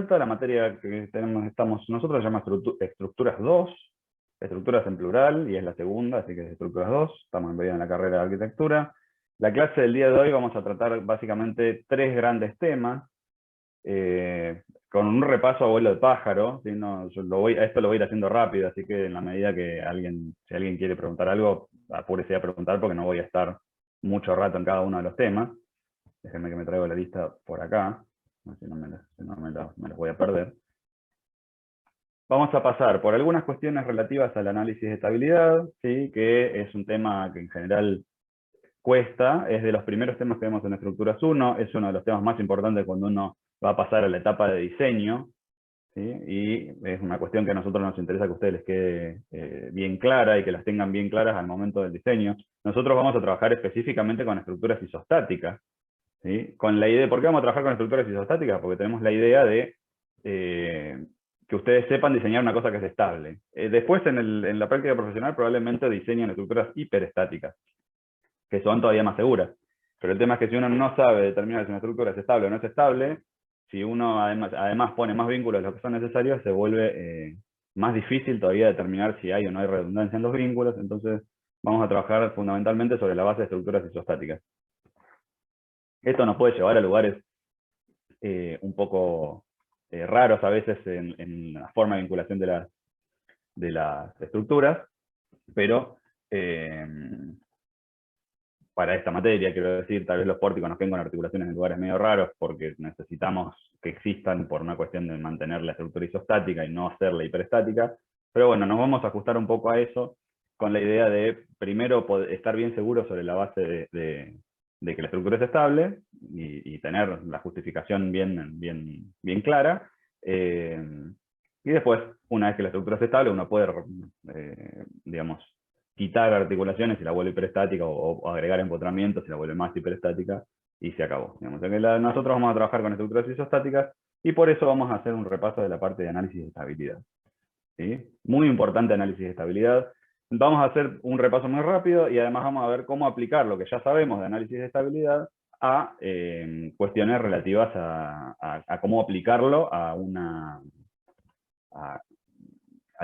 vuelta. La materia que estamos nosotros se llama Estructuras 2, estructuras en plural, y es la segunda, así que es Estructuras 2. Estamos en la carrera de arquitectura. La clase del día de hoy vamos a tratar básicamente tres grandes temas, con un repaso a vuelo de pájaro. ¿Sí? No, esto lo voy a ir haciendo rápido, así que en la medida que si alguien quiere preguntar algo, apúrese a preguntar porque no voy a estar mucho rato en cada uno de los temas. Déjenme que me traigo la lista por acá, si no me los voy a perder. Vamos a pasar por algunas cuestiones relativas al análisis de estabilidad, ¿sí? Que es un tema que en general cuesta, es de los primeros temas que vemos en Estructuras 1, es uno de los temas más importantes cuando uno va a pasar a la etapa de diseño, ¿sí? Y es una cuestión que a nosotros nos interesa que a ustedes les quede bien clara y que las tengan bien claras al momento del diseño. Nosotros vamos a trabajar específicamente con estructuras isostáticas, ¿sí? Con la idea, ¿por qué vamos a trabajar con estructuras isostáticas? Porque tenemos la idea de que ustedes sepan diseñar una cosa que es estable. Después en la práctica profesional probablemente diseñen estructuras hiperestáticas, que son todavía más seguras. Pero el tema es que si uno no sabe determinar si una estructura es estable o no es estable, si uno además pone más vínculos de los que son necesarios, se vuelve más difícil todavía determinar si hay o no hay redundancia en los vínculos. Entonces vamos a trabajar fundamentalmente sobre la base de estructuras isostáticas. Esto nos puede llevar a lugares un poco raros a veces en la forma de vinculación de las estructuras, pero para esta materia, quiero decir, tal vez los pórticos nos queden con articulaciones en lugares medio raros porque necesitamos que existan por una cuestión de mantener la estructura isostática y no hacerla hiperestática. Pero bueno, nos vamos a ajustar un poco a eso con la idea de primero estar bien seguros sobre la base de que la estructura es estable y tener la justificación bien clara. Y después, una vez que la estructura es estable, uno puede, digamos, quitar articulaciones si la vuelve hiperestática o agregar empotramientos si la vuelve más hiperestática y se acabó. Digamos. O sea que nosotros vamos a trabajar con estructuras isostáticas y por eso vamos a hacer un repaso de la parte de análisis de estabilidad. ¿Sí? Muy importante análisis de estabilidad. Vamos a hacer un repaso muy rápido y además vamos a ver cómo aplicar lo que ya sabemos de análisis de estabilidad a cuestiones relativas a cómo aplicarlo al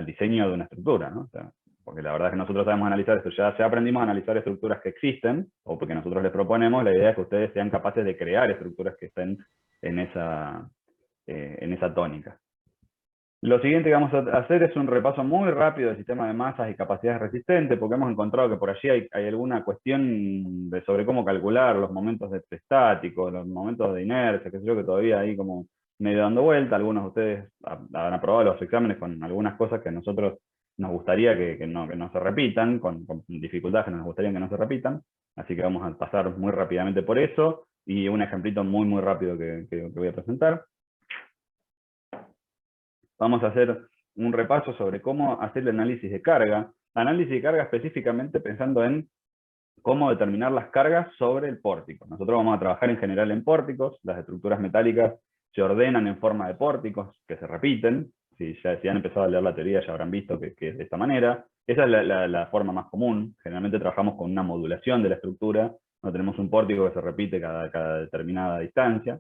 diseño de una estructura, ¿no? O sea, porque la verdad es que nosotros sabemos analizar esto, ya aprendimos a analizar estructuras que existen, o porque nosotros les proponemos, la idea es que ustedes sean capaces de crear estructuras que estén en esa tónica. Lo siguiente que vamos a hacer es un repaso muy rápido del sistema de masas y capacidades resistentes, porque hemos encontrado que por allí hay alguna cuestión sobre cómo calcular los momentos de estático, los momentos de inercia, qué sé yo, que todavía hay como medio dando vuelta. Algunos de ustedes han aprobado los exámenes con algunas cosas que a nosotros nos gustaría que no se repitan, con dificultades que nos gustaría que no se repitan. Así que vamos a pasar muy rápidamente por eso, y un ejemplito muy rápido que voy a presentar. Vamos a hacer un repaso sobre cómo hacer el análisis de carga. Análisis de carga específicamente pensando en cómo determinar las cargas sobre el pórtico. Nosotros vamos a trabajar en general en pórticos. Las estructuras metálicas se ordenan en forma de pórticos que se repiten. Si han empezado a leer la teoría ya habrán visto que es de esta manera. Esa es la forma más común. Generalmente trabajamos con una modulación de la estructura. No tenemos un pórtico que se repite cada determinada distancia.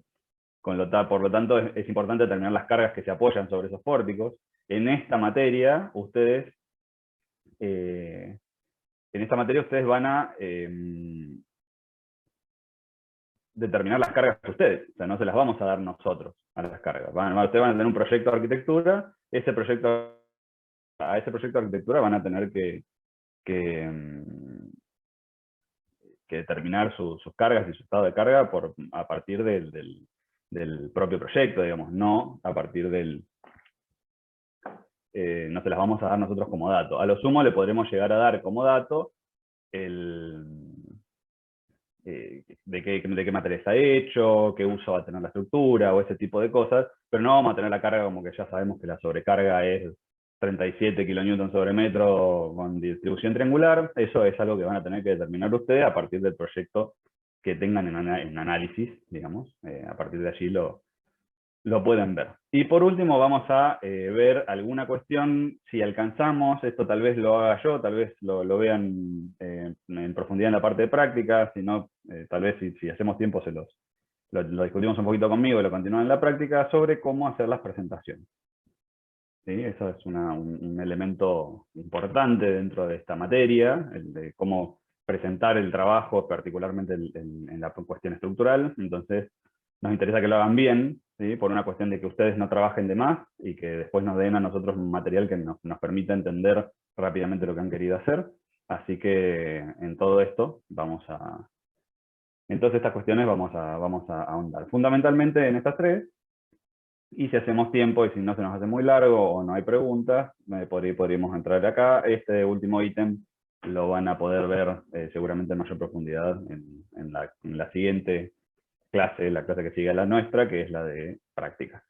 Por lo tanto, es importante determinar las cargas que se apoyan sobre esos pórticos. En esta materia, ustedes van a determinar las cargas ustedes. O sea, no se las vamos a dar nosotros a las cargas. Ustedes van a tener un proyecto de arquitectura. A ese proyecto de arquitectura van a tener que determinar sus cargas y su estado de carga a partir del propio proyecto, digamos, no a partir no se las vamos a dar nosotros como dato. A lo sumo le podremos llegar a dar como dato de qué material está hecho, qué uso va a tener la estructura o ese tipo de cosas, pero no vamos a tener la carga como que ya sabemos que la sobrecarga es 37 kN sobre metro con distribución triangular. Eso es algo que van a tener que determinar ustedes a partir del proyecto que tengan en análisis, digamos. A partir de allí lo pueden ver. Y por último vamos a ver alguna cuestión, si alcanzamos, esto tal vez lo haga yo, tal vez lo vean en profundidad en la parte de práctica, si no, tal vez si hacemos tiempo se los lo discutimos un poquito conmigo y lo continúan en la práctica, sobre cómo hacer las presentaciones. ¿Sí? Eso es un elemento importante dentro de esta materia, el de cómo presentar el trabajo, particularmente en la cuestión estructural. Entonces, nos interesa que lo hagan bien, ¿sí? Por una cuestión de que ustedes no trabajen de más y que después nos den a nosotros un material que nos permita entender rápidamente lo que han querido hacer. Así que en todo esto en todas estas cuestiones vamos a ahondar. Fundamentalmente en estas tres, y si hacemos tiempo y si no se nos hace muy largo o no hay preguntas, podríamos entrar acá. Este último ítem lo van a poder ver seguramente en mayor profundidad en la siguiente clase, la clase que sigue a la nuestra, que es la de prácticas.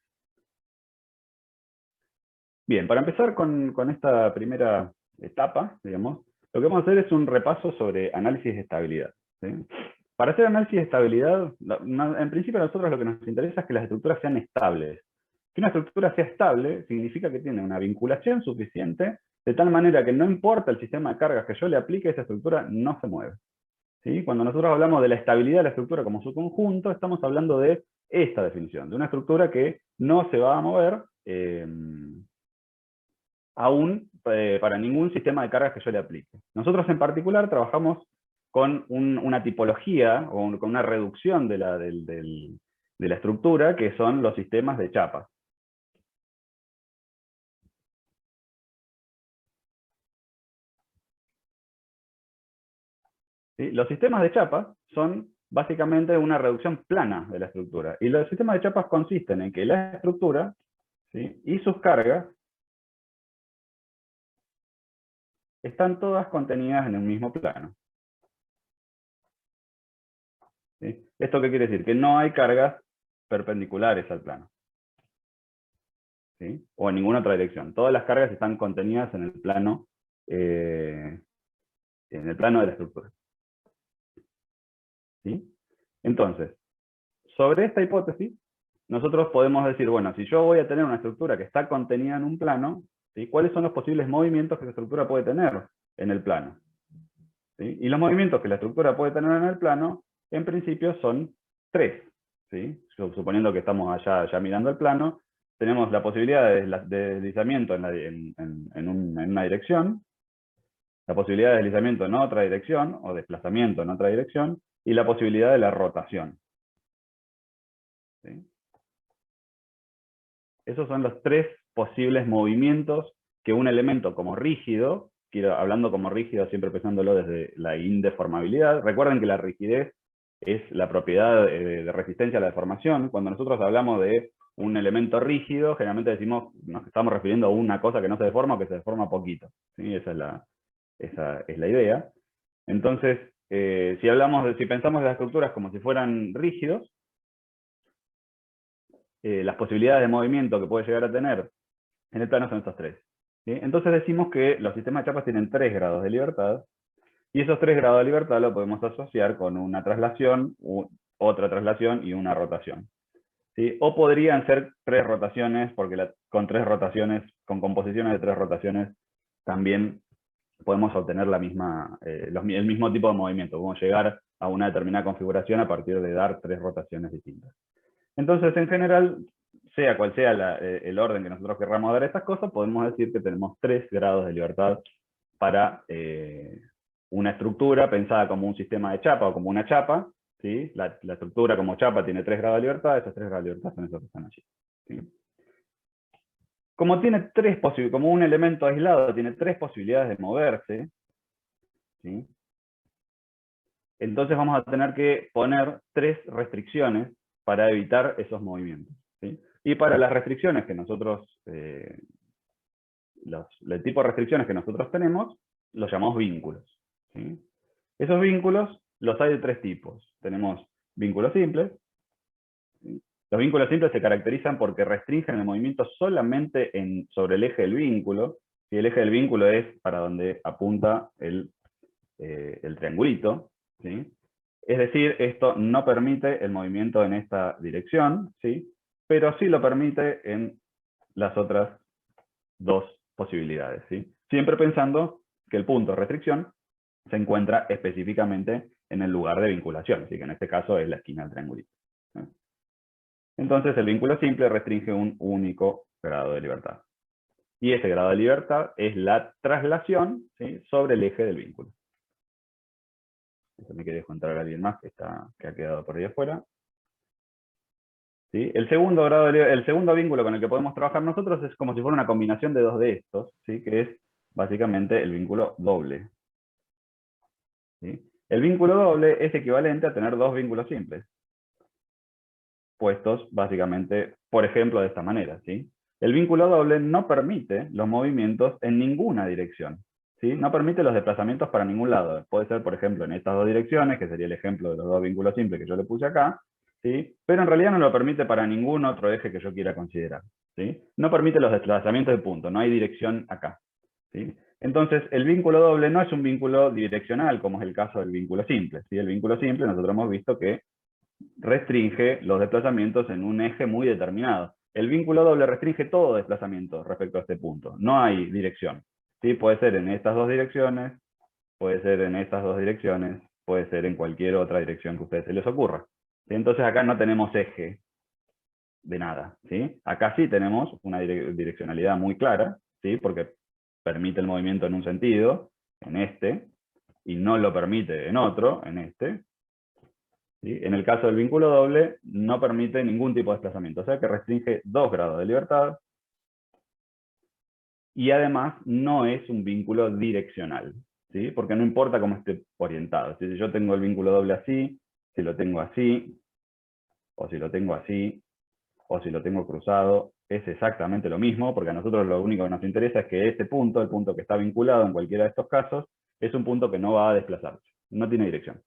Bien, para empezar con esta primera etapa, digamos, lo que vamos a hacer es un repaso sobre análisis de estabilidad, ¿sí? Para hacer análisis de estabilidad, en principio a nosotros lo que nos interesa es que las estructuras sean estables. Que una estructura sea estable significa que tiene una vinculación suficiente, de tal manera que no importa el sistema de cargas que yo le aplique, esa estructura no se mueve. ¿Sí? Cuando nosotros hablamos de la estabilidad de la estructura como su conjunto, estamos hablando de esta definición, de una estructura que no se va a mover aún para ningún sistema de cargas que yo le aplique. Nosotros en particular trabajamos con una tipología o con una reducción de la estructura, que son los sistemas de chapas. ¿Sí? Los sistemas de chapas son básicamente una reducción plana de la estructura. Y los sistemas de chapas consisten en que la estructura, ¿sí?, y sus cargas están todas contenidas en un mismo plano. ¿Sí? ¿Esto qué quiere decir? Que no hay cargas perpendiculares al plano, ¿sí?, o en ninguna otra dirección. Todas las cargas están contenidas en el plano de la estructura. ¿Sí? Entonces, sobre esta hipótesis, nosotros podemos decir, bueno, si yo voy a tener una estructura que está contenida en un plano, ¿sí?, ¿cuáles son los posibles movimientos que la estructura puede tener en el plano? ¿Sí? Y los movimientos que la estructura puede tener en el plano, en principio son tres. ¿Sí? Suponiendo que estamos allá mirando el plano, tenemos la posibilidad de deslizamiento en una dirección, la posibilidad de deslizamiento en otra dirección, o desplazamiento en otra dirección, y la posibilidad de la rotación. ¿Sí? Esos son los tres posibles movimientos que un elemento como rígido, hablando como rígido siempre pensándolo desde la indeformabilidad, recuerden que la rigidez es la propiedad de resistencia a la deformación. Cuando nosotros hablamos de un elemento rígido, generalmente nos estamos refiriendo a una cosa que no se deforma o que se deforma poquito. ¿Sí? Esa es la idea. Entonces, si pensamos de las estructuras como si fueran rígidos, las posibilidades de movimiento que puede llegar a tener en el plano son estos tres. ¿Sí? Entonces decimos que los sistemas de chapas tienen 3 grados de libertad, y esos 3 grados de libertad lo podemos asociar con una traslación, otra traslación y una rotación. ¿Sí? O podrían ser 3 rotaciones, porque con 3 rotaciones, con composiciones de 3 rotaciones, también podemos obtener el mismo tipo de movimiento. Podemos llegar a una determinada configuración a partir de dar 3 rotaciones distintas. Entonces, en general, sea cual sea el orden que nosotros querramos dar a estas cosas, podemos decir que tenemos 3 grados de libertad para una estructura pensada como un sistema de chapa o como una chapa. ¿Sí? La estructura como chapa tiene 3 grados de libertad, esos 3 grados de libertad son esos que están allí. ¿Sí? Como un elemento aislado tiene 3 posibilidades de moverse, ¿sí?, entonces vamos a tener que poner 3 restricciones para evitar esos movimientos. ¿Sí? Y para las restricciones que nosotros, el tipo de restricciones que nosotros tenemos, los llamamos vínculos. ¿Sí? Esos vínculos los hay de 3 tipos. Tenemos vínculos simples. ¿Sí? Los vínculos simples se caracterizan porque restringen el movimiento solamente sobre el eje del vínculo. ¿Sí? El eje del vínculo es para donde apunta el triangulito. ¿Sí? Es decir, esto no permite el movimiento en esta dirección, ¿sí?, pero sí lo permite en las otras 2 posibilidades. ¿Sí? Siempre pensando que el punto de restricción se encuentra específicamente en el lugar de vinculación, así que en este caso es la esquina del triangulito. ¿Sí? Entonces el vínculo simple restringe un único grado de libertad. Y ese grado de libertad es la traslación, ¿sí?, sobre el eje del vínculo. Eso me quiere contar a alguien más que ha quedado por ahí afuera. ¿Sí? El segundo vínculo con el que podemos trabajar nosotros es como si fuera una combinación de dos de estos, ¿sí?, que es básicamente el vínculo doble. ¿Sí? El vínculo doble es equivalente a tener dos vínculos simples, puestos básicamente, por ejemplo, de esta manera. ¿Sí? El vínculo doble no permite los movimientos en ninguna dirección. ¿Sí? No permite los desplazamientos para ningún lado. Puede ser, por ejemplo, en estas dos direcciones, que sería el ejemplo de los dos vínculos simples que yo le puse acá, ¿sí?, pero en realidad no lo permite para ningún otro eje que yo quiera considerar. ¿Sí? No permite los desplazamientos de punto, no hay dirección acá. ¿Sí? Entonces, el vínculo doble no es un vínculo direccional, como es el caso del vínculo simple. ¿Sí? El vínculo simple nosotros hemos visto que restringe los desplazamientos en un eje muy determinado. El vínculo doble restringe todo desplazamiento respecto a este punto. No hay dirección. ¿Sí? Puede ser en estas dos direcciones, puede ser en estas dos direcciones, puede ser en cualquier otra dirección que a ustedes se les ocurra. ¿Sí? Entonces acá no tenemos eje de nada. ¿Sí? Acá sí tenemos una direccionalidad muy clara, ¿sí?, porque permite el movimiento en un sentido, en este, y no lo permite en otro, en este. ¿Sí? En el caso del vínculo doble, no permite ningún tipo de desplazamiento, o sea que restringe 2 grados de libertad, y además no es un vínculo direccional, ¿sí?, porque no importa cómo esté orientado. Si yo tengo el vínculo doble así, si lo tengo así, o si lo tengo así, o si lo tengo cruzado, es exactamente lo mismo, porque a nosotros lo único que nos interesa es que este punto, el punto que está vinculado en cualquiera de estos casos, es un punto que no va a desplazarse, no tiene dirección.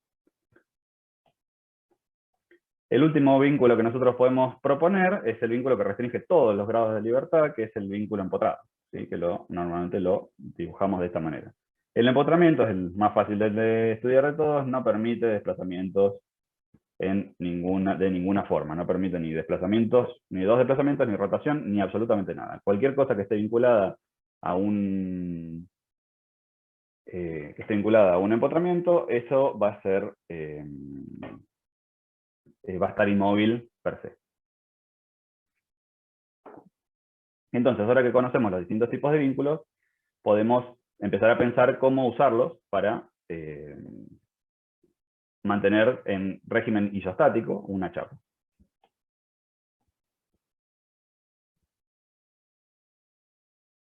El último vínculo que nosotros podemos proponer es el vínculo que restringe todos los grados de libertad, que es el vínculo empotrado, ¿sí?, que normalmente lo dibujamos de esta manera. El empotramiento es el más fácil de estudiar de todos, no permite desplazamientos de ninguna forma, no permite ni desplazamientos, ni dos desplazamientos, ni rotación, ni absolutamente nada. Cualquier cosa que esté vinculada a un empotramiento, eso va a ser va a estar inmóvil per se. Entonces, ahora que conocemos los distintos tipos de vínculos, podemos empezar a pensar cómo usarlos para mantener en régimen isostático una chapa.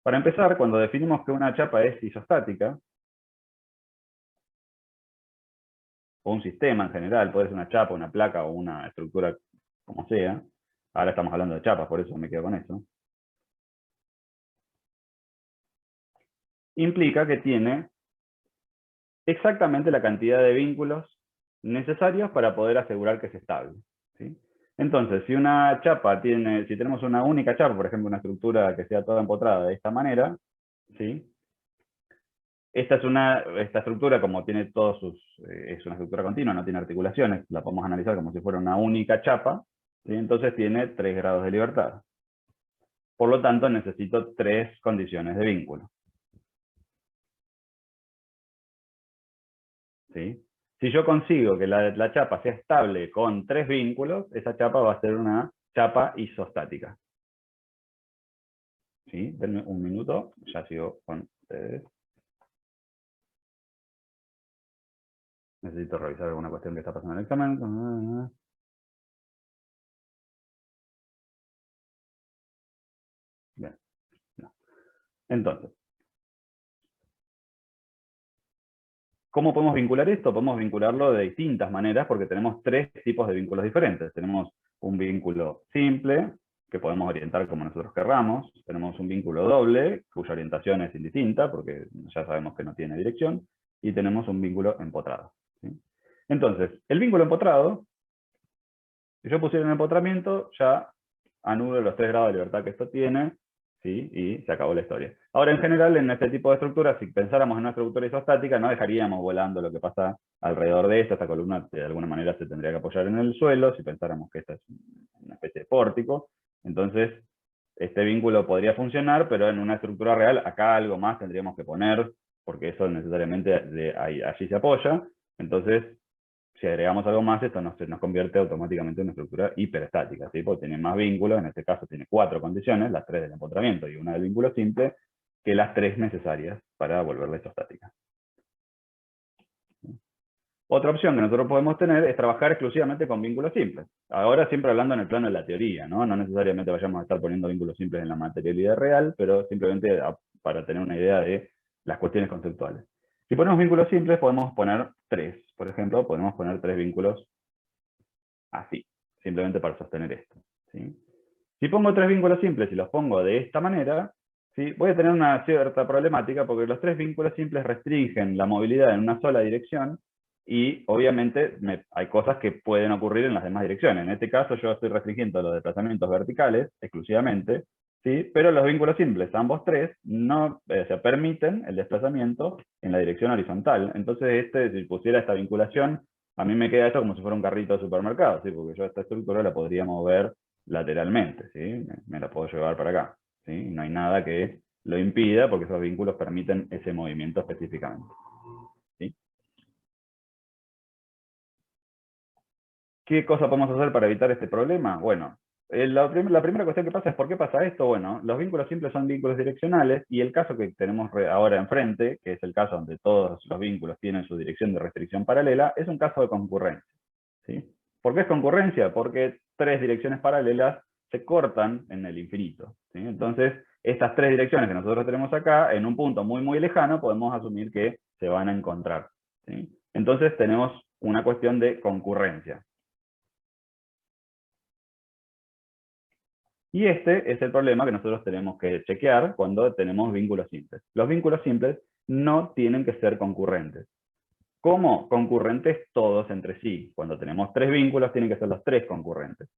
Para empezar, cuando definimos que una chapa es isostática, o un sistema en general, puede ser una chapa, una placa o una estructura como sea, ahora estamos hablando de chapas, por eso me quedo con eso, implica que tiene exactamente la cantidad de vínculos necesarios para poder asegurar que es estable. ¿Sí? Entonces, si una chapa si tenemos una única chapa, por ejemplo, una estructura que sea toda empotrada de esta manera, ¿sí?, esta estructura, como tiene es una estructura continua, no tiene articulaciones, la podemos analizar como si fuera una única chapa, ¿sí?, entonces tiene 3 grados de libertad. Por lo tanto, necesito 3 condiciones de vínculo. ¿Sí? Si yo consigo que la chapa sea estable con 3 vínculos, esa chapa va a ser una chapa isostática. ¿Sí? Denme un minuto, ya sigo con ustedes. Necesito revisar alguna cuestión que está pasando en el examen. Bien. No. Entonces, ¿cómo podemos vincular esto? Podemos vincularlo de distintas maneras porque tenemos 3 tipos de vínculos diferentes. Tenemos un vínculo simple, que podemos orientar como nosotros querramos. Tenemos un vínculo doble, cuya orientación es indistinta, porque ya sabemos que no tiene dirección. Y tenemos un vínculo empotrado. ¿Sí? Entonces, el vínculo empotrado, si yo pusiera un empotramiento, ya anulo los 3 grados de libertad que esto tiene, ¿sí?, y se acabó la historia. Ahora, en general, en este tipo de estructuras, si pensáramos en una estructura isostática, no dejaríamos volando lo que pasa alrededor de esta columna de alguna manera se tendría que apoyar en el suelo, si pensáramos que esta es una especie de pórtico. Entonces, este vínculo podría funcionar, pero en una estructura real, acá algo más tendríamos que poner, porque eso necesariamente allí se apoya. Entonces, si agregamos algo más, esto nos convierte automáticamente en una estructura hiperestática, ¿sí? Porque tiene más vínculos, en este caso tiene 4 condiciones, las 3 del empotramiento y una del vínculo simple, que las 3 necesarias para volverla isostática. Otra opción que nosotros podemos tener es trabajar exclusivamente con vínculos simples. Ahora siempre hablando en el plano de la teoría, ¿no? No necesariamente vayamos a estar poniendo vínculos simples en la materialidad real, pero simplemente para tener una idea de las cuestiones conceptuales. Si ponemos vínculos simples, podemos poner 3. Por ejemplo, podemos poner 3 vínculos así, simplemente para sostener esto, ¿sí? Si pongo 3 vínculos simples y los pongo de esta manera, ¿sí? Voy a tener una cierta problemática porque los 3 vínculos simples restringen la movilidad en una sola dirección y obviamente hay cosas que pueden ocurrir en las demás direcciones. En este caso yo estoy restringiendo los desplazamientos verticales exclusivamente, ¿sí? Pero los vínculos simples, ambos 3, no, permiten el desplazamiento en la dirección horizontal. Entonces si pusiera esta vinculación, a mí me queda esto como si fuera un carrito de supermercado, ¿sí? Porque yo esta estructura la podría mover lateralmente, ¿sí? Me la puedo llevar para acá, ¿sí? No hay nada que lo impida porque esos vínculos permiten ese movimiento específicamente, ¿sí? ¿Qué cosa podemos hacer para evitar este problema? Bueno, la primera cuestión que pasa es ¿por qué pasa esto? Bueno, los vínculos simples son vínculos direccionales y el caso que tenemos ahora enfrente, que es el caso donde todos los vínculos tienen su dirección de restricción paralela, es un caso de concurrencia, ¿sí? ¿Por qué es concurrencia? Porque 3 direcciones paralelas se cortan en el infinito, ¿sí? Entonces, estas 3 direcciones que nosotros tenemos acá, en un punto muy, muy lejano, podemos asumir que se van a encontrar, ¿sí? Entonces, tenemos una cuestión de concurrencia. Y este es el problema que nosotros tenemos que chequear cuando tenemos vínculos simples. Los vínculos simples no tienen que ser concurrentes. ¿Cómo? Concurrentes todos entre sí. Cuando tenemos 3 vínculos, tienen que ser los 3 concurrentes.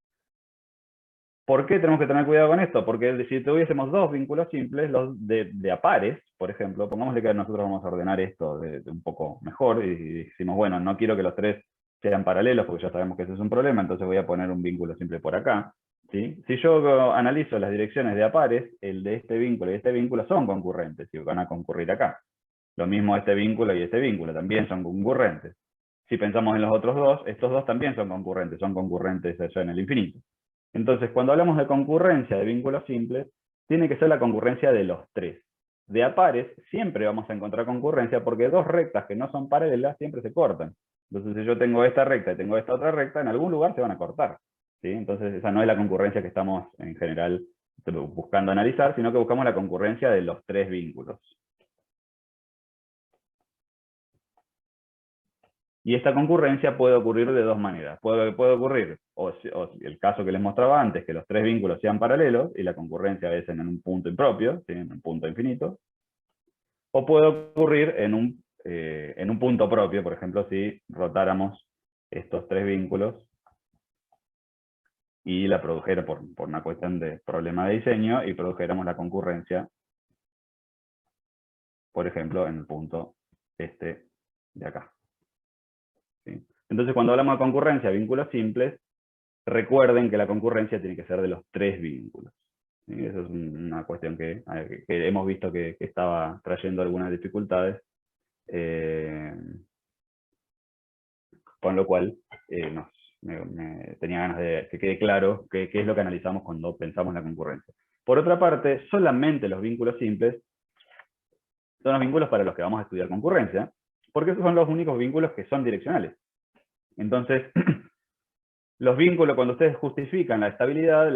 ¿Por qué tenemos que tener cuidado con esto? Porque si tuviésemos 2 vínculos simples, los de a pares, por ejemplo, pongámosle que nosotros vamos a ordenar esto de un poco mejor y decimos, bueno, no quiero que los 3 sean paralelos porque ya sabemos que ese es un problema, entonces voy a poner un vínculo simple por acá, ¿sí? Si yo analizo las direcciones de a pares, el de este vínculo y este vínculo son concurrentes y van a concurrir acá. Lo mismo este vínculo y este vínculo, también son concurrentes. Si pensamos en los otros dos, estos dos también son concurrentes allá en el infinito. Entonces, cuando hablamos de concurrencia de vínculos simples, tiene que ser la concurrencia de los 3. De a pares siempre vamos a encontrar concurrencia porque 2 rectas que no son paralelas siempre se cortan. Entonces, si yo tengo esta recta y tengo esta otra recta, en algún lugar se van a cortar, ¿sí? Entonces, esa no es la concurrencia que estamos en general buscando analizar, sino que buscamos la concurrencia de los 3 vínculos. Y esta concurrencia puede ocurrir de 2 maneras. Puede ocurrir, o el caso que les mostraba antes, que los 3 vínculos sean paralelos y la concurrencia es en un punto impropio, ¿sí? En un punto infinito. O puede ocurrir en un punto propio, por ejemplo, si rotáramos estos 3 vínculos y la produjera por una cuestión de problema de diseño y produjéramos la concurrencia, por ejemplo, en el punto este de acá, ¿sí? Entonces, cuando hablamos de concurrencia, vínculos simples, recuerden que la concurrencia tiene que ser de los 3 vínculos. ¿Sí? Eso es una cuestión que hemos visto que estaba trayendo algunas dificultades, con lo cual tenía ganas de que quede claro qué es lo que analizamos cuando pensamos en la concurrencia. Por otra parte, solamente los vínculos simples son los vínculos para los que vamos a estudiar concurrencia, porque esos son los únicos vínculos que son direccionales. Entonces, los vínculos, cuando ustedes justifican la estabilidad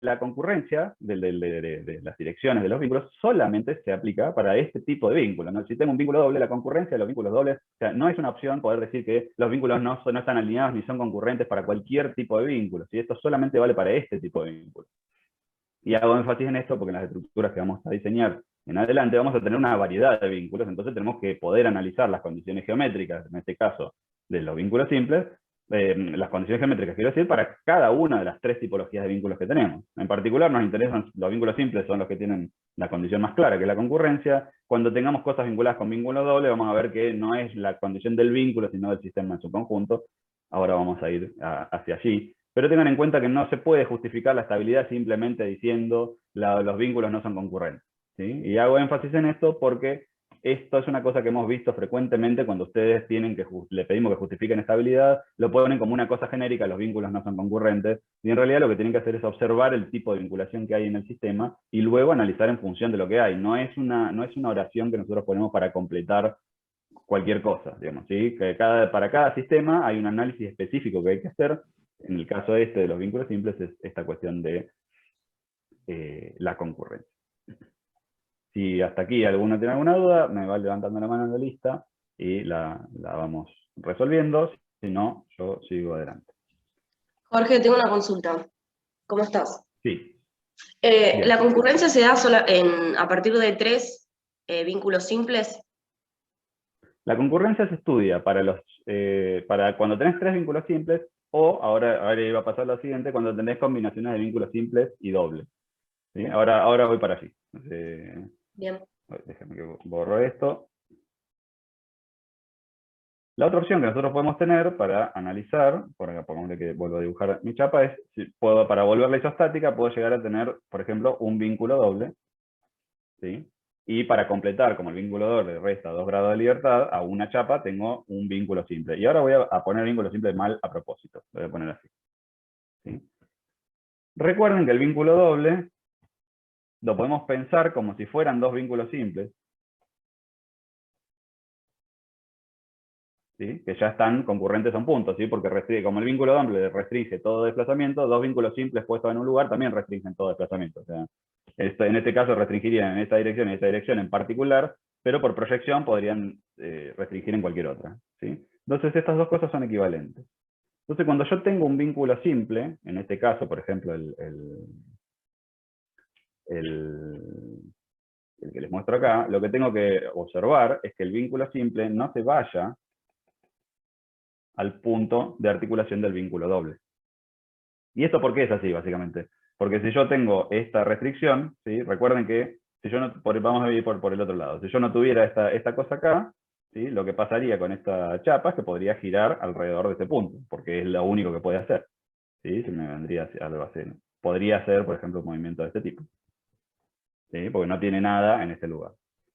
la concurrencia de las direcciones de los vínculos solamente se aplica para este tipo de vínculo, ¿no? Si tengo un vínculo doble, la concurrencia de los vínculos dobles, o sea, no es una opción poder decir que los vínculos no están alineados ni son concurrentes para cualquier tipo de vínculo, ¿sí? Esto solamente vale para este tipo de vínculo. Y hago énfasis en esto porque en las estructuras que vamos a diseñar en adelante vamos a tener una variedad de vínculos, entonces tenemos que poder analizar las condiciones geométricas, en este caso de los vínculos simples, las condiciones geométricas, quiero decir, para cada una de las 3 tipologías de vínculos que tenemos. En particular nos interesan los vínculos simples, son los que tienen la condición más clara, que es la concurrencia. Cuando tengamos cosas vinculadas con vínculo doble, vamos a ver que no es la condición del vínculo, sino del sistema en su conjunto. Ahora vamos a ir hacia allí. Pero tengan en cuenta que no se puede justificar la estabilidad simplemente diciendo los vínculos no son concurrentes, ¿sí? Y hago énfasis en esto porque Esto es una cosa que hemos visto frecuentemente cuando ustedes tienen que le pedimos que justifiquen estabilidad, lo ponen como una cosa genérica, los vínculos no son concurrentes, y en realidad lo que tienen que hacer es observar el tipo de vinculación que hay en el sistema y luego analizar en función de lo que hay. No es una oración que nosotros ponemos para completar cualquier cosa, digamos, ¿sí? Que para cada sistema hay un análisis específico que hay que hacer. En el caso de los vínculos simples es esta cuestión de la concurrencia. Si hasta aquí alguno tiene alguna duda, me va levantando la mano en la lista y la vamos resolviendo. Si no, yo sigo adelante. Jorge, tengo una consulta. ¿Cómo estás? Sí. ¿La Bien. concurrencia se da a partir de 3 vínculos simples? La concurrencia se estudia para cuando tenés 3 vínculos simples, o ahora iba a pasar lo siguiente, cuando tenés combinaciones de vínculos simples y dobles. ¿Sí? Ahora voy para allí. Bien. Déjame que borro esto. La otra opción que nosotros podemos tener para analizar, por acá pongámosle que vuelvo a dibujar mi chapa, es si para volverla isostática puedo llegar a tener, por ejemplo, un vínculo doble, ¿sí? Y para completar, como el vínculo doble resta 2 grados de libertad, a una chapa tengo un vínculo simple. Y ahora voy a poner vínculo simple mal a propósito. Lo voy a poner así. ¿Sí? Recuerden que el vínculo doble lo podemos pensar como si fueran 2 vínculos simples, ¿sí? Que ya están concurrentes a un punto, ¿sí? Porque como el vínculo doble restringe todo desplazamiento, 2 vínculos simples puestos en un lugar también restringen todo desplazamiento. O sea, en este caso restringirían en esta dirección y en esta dirección en particular, pero por proyección podrían restringir en cualquier otra, ¿sí? Entonces estas dos cosas son equivalentes. Entonces cuando yo tengo un vínculo simple, en este caso, por ejemplo, el que les muestro acá, lo que tengo que observar es que el vínculo simple no se vaya al punto de articulación del vínculo doble. ¿Y esto por qué es así, básicamente? Porque si yo tengo esta restricción, ¿sí? Recuerden que si yo no, vamos a ir por el otro lado. Si yo no tuviera esta cosa acá, ¿sí? Lo que pasaría con esta chapa es que podría girar alrededor de este punto, porque es lo único que puede hacer. ¿Sí? Se me vendría algo así. Podría hacer, por ejemplo, un movimiento de este tipo, ¿sí? Porque no tiene nada en este lugar.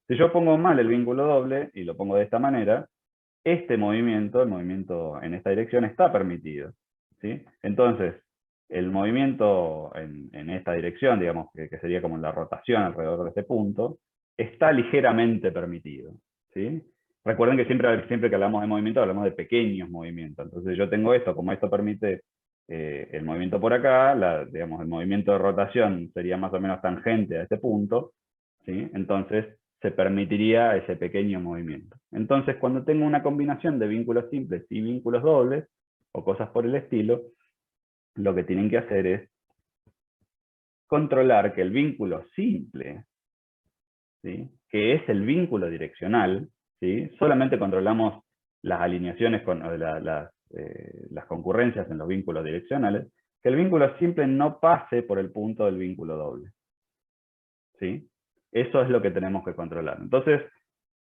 Si yo pongo mal el vínculo doble y lo pongo de esta manera, este movimiento, el movimiento en esta dirección, está permitido, ¿sí? Entonces, el movimiento en esta dirección, digamos, que sería como la rotación alrededor de este punto, está ligeramente permitido, ¿sí? Recuerden que siempre que hablamos de movimiento, hablamos de pequeños movimientos. Entonces yo tengo esto, como esto permite el movimiento por acá, digamos, el movimiento de rotación sería más o menos tangente a este punto, ¿sí? Entonces se permitiría ese pequeño movimiento. Entonces, cuando tengo una combinación de vínculos simples y vínculos dobles, o cosas por el estilo, lo que tienen que hacer es controlar que el vínculo simple, ¿sí? Que es el vínculo direccional, ¿sí? Solamente controlamos las alineaciones con las concurrencias en los vínculos direccionales, que el vínculo simple no pase por el punto del vínculo doble, ¿sí? Eso es lo que tenemos que controlar. Entonces,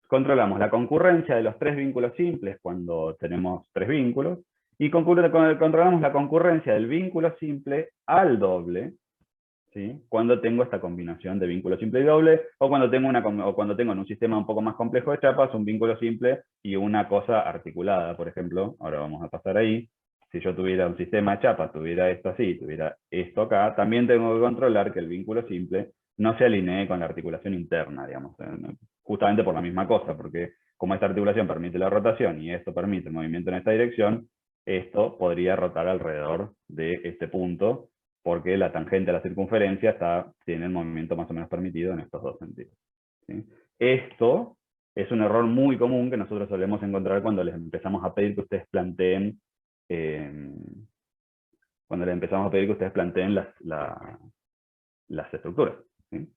controlamos la concurrencia de los 3 vínculos simples cuando tenemos 3 vínculos, y controlamos la concurrencia del vínculo simple al doble, ¿sí? Cuando tengo esta combinación de vínculo simple y doble, o cuando tengo en un sistema un poco más complejo de chapas, un vínculo simple y una cosa articulada, por ejemplo. Ahora vamos a pasar ahí. Si yo tuviera un sistema de chapas, tuviera esto así, tuviera esto acá, también tengo que controlar que el vínculo simple no se alinee con la articulación interna, digamos, justamente por la misma cosa, porque como esta articulación permite la rotación y esto permite el movimiento en esta dirección, esto podría rotar alrededor de este punto, porque la tangente a la circunferencia tiene el movimiento más o menos permitido en estos dos sentidos, ¿sí? Esto es un error muy común que nosotros solemos encontrar cuando les empezamos a pedir que ustedes planteen las estructuras, ¿sí?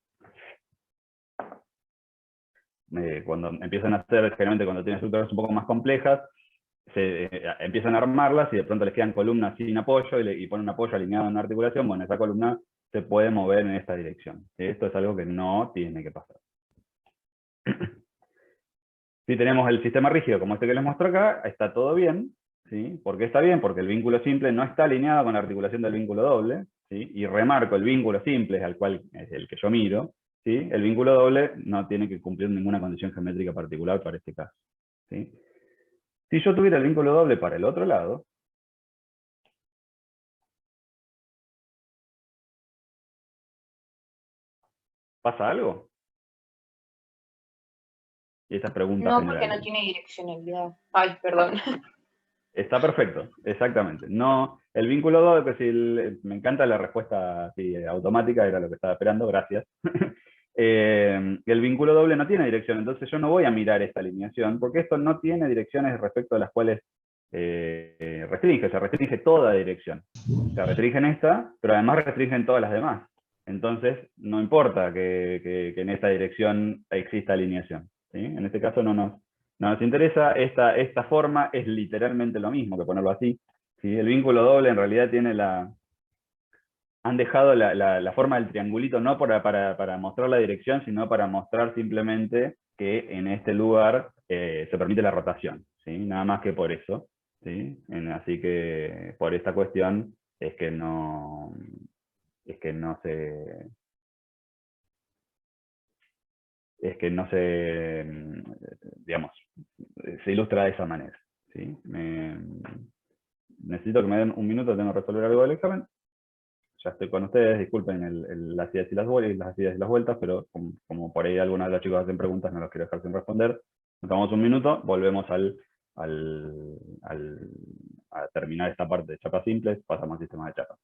Cuando empiezan a hacer, generalmente cuando tienen estructuras un poco más complejas, empiezan a armarlas y de pronto les quedan columnas sin apoyo y ponen un apoyo alineado en una articulación. Bueno, esa columna se puede mover en esta dirección. Esto es algo que no tiene que pasar. Si tenemos el sistema rígido como este que les muestro acá, está todo bien, ¿sí? ¿Por qué está bien? Porque el vínculo simple no está alineado con la articulación del vínculo doble, ¿sí? Y remarco, el vínculo simple es el que yo miro, ¿sí? El vínculo doble no tiene que cumplir ninguna condición geométrica particular para este caso, ¿sí? Si yo tuviera el vínculo doble para el otro lado, ¿pasa algo? Y esa es pregunta No, porque no general. tiene direccionalidad. Ay, perdón. Está perfecto, exactamente. No, el vínculo doble, pues, me encanta la respuesta así, automática, era lo que estaba esperando, gracias. El vínculo doble no tiene dirección, entonces yo no voy a mirar esta alineación, porque esto no tiene direcciones respecto a las cuales restringe, se restringe toda dirección. Se restringen esta, pero además restringen todas las demás. Entonces, no importa que en esta dirección exista alineación, ¿sí? En este caso no nos interesa. Esta forma es literalmente lo mismo que ponerlo así, ¿sí? El vínculo doble en realidad tiene han dejado la forma del triangulito no para mostrar la dirección, sino para mostrar simplemente que en este lugar se permite la rotación, ¿sí? Nada más que por eso, ¿sí? Así que por esta cuestión es que no se es que no se, digamos, se ilustra de esa manera, ¿sí? Necesito que me den un minuto, tengo que resolver algo del examen. Ya estoy con ustedes, disculpen las idas y las vueltas, pero como por ahí algunos de los chicos hacen preguntas, no los quiero dejar sin responder. Nos tomamos un minuto, volvemos al, a terminar esta parte de chapas simples, pasamos al sistema de chapas.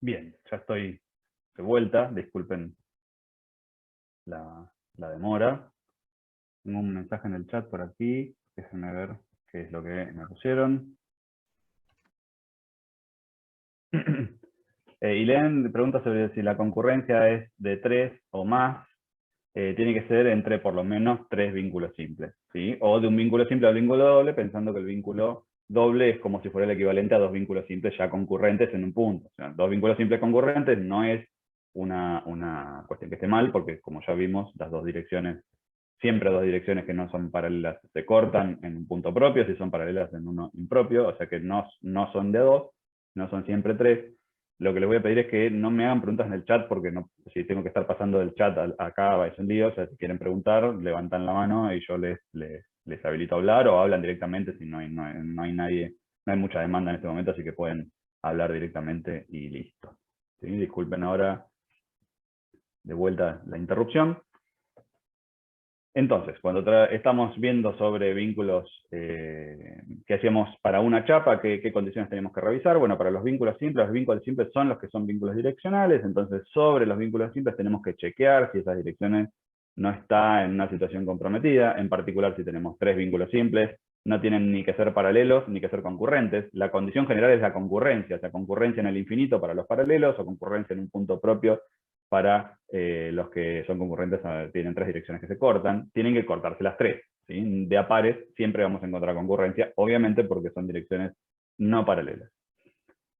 Bien, ya estoy de vuelta, disculpen la demora. Tengo un mensaje en el chat por aquí, déjenme ver qué es lo que me pusieron. Ilén pregunta sobre si la concurrencia es de 3 o más, tiene que ser entre por lo menos 3 vínculos simples, ¿sí? O de un vínculo simple a un vínculo doble, pensando que el vínculo doble es como si fuera el equivalente a 2 vínculos simples ya concurrentes en un punto. O sea, 2 vínculos simples concurrentes no es una cuestión que esté mal, porque como ya vimos, las dos direcciones, siempre 2 direcciones que no son paralelas se cortan en un punto propio, si son paralelas en uno impropio, o sea que no son de 2, no son siempre 3. Lo que les voy a pedir es que no me hagan preguntas en el chat, porque no, si tengo que estar pasando del chat acá, es un lío. O sea, si quieren preguntar, levantan la mano y yo les habilito a hablar, o hablan directamente si no hay nadie, no hay mucha demanda en este momento, así que pueden hablar directamente y listo. ¿Sí? Disculpen ahora de vuelta la interrupción. Entonces, cuando estamos viendo sobre vínculos que hacíamos para una chapa, ¿qué condiciones tenemos que revisar? Bueno, para los vínculos simples son los que son vínculos direccionales, entonces sobre los vínculos simples tenemos que chequear si esas direcciones no están en una situación comprometida, en particular si tenemos 3 vínculos simples, no tienen ni que ser paralelos ni que ser concurrentes. La condición general es la concurrencia, o sea, concurrencia en el infinito para los paralelos o concurrencia en un punto propio para los que son concurrentes, tienen 3 direcciones que se cortan, tienen que cortarse las 3. ¿Sí? De a pares siempre vamos a encontrar concurrencia, obviamente porque son direcciones no paralelas.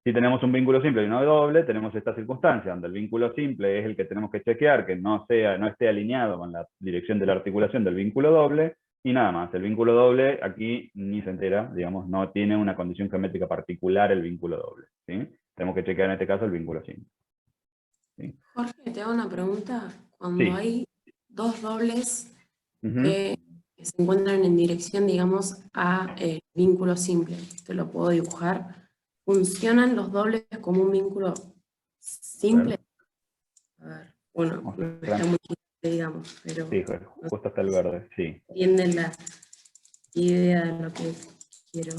Si tenemos un vínculo simple y uno doble, tenemos esta circunstancia, donde el vínculo simple es el que tenemos que chequear, que no esté alineado con la dirección de la articulación del vínculo doble, y nada más. El vínculo doble aquí ni se entera, digamos, no tiene una condición geométrica particular el vínculo doble. ¿Sí? Tenemos que chequear en este caso el vínculo simple. ¿Sí? Jorge, te hago una pregunta. Cuando Sí. hay dos dobles Uh-huh. que se encuentran en dirección, digamos, a vínculo simple, te lo puedo dibujar. ¿Funcionan los dobles como un vínculo simple? A ver, bueno, no está muy simple, digamos, pero sí, justo hasta el verde, sí. entienden la idea de lo que quiero.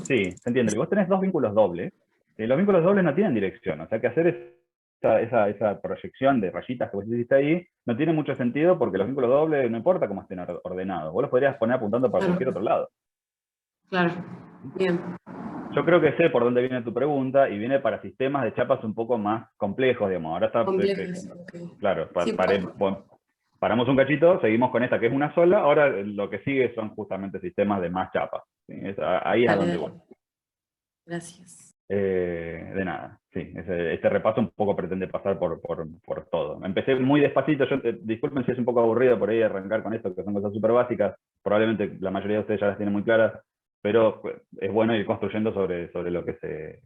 Sí, se entiende. Vos tenés dos vínculos dobles. Los vínculos dobles no tienen dirección. O sea que hacer esa proyección de rayitas que vos hiciste ahí no tiene mucho sentido, porque los vínculos dobles no importa cómo estén ordenados. Vos los podrías poner apuntando para cualquier otro lado. Claro, bien. Yo creo que sé por dónde viene tu pregunta, y viene para sistemas de chapas un poco más complejos, digamos. Ahora está... Complejos, okay. Claro, Sí, paramos un cachito, seguimos con esta que es una sola, ahora lo que sigue son justamente sistemas de más chapas. ¿Sí? Ahí es a donde voy. Gracias. De nada, sí, este repaso un poco pretende pasar por todo. Empecé muy despacito, disculpen si es un poco aburrido por ahí arrancar con esto, que son cosas súper básicas, probablemente la mayoría de ustedes ya las tienen muy claras, pero es bueno ir construyendo sobre lo que se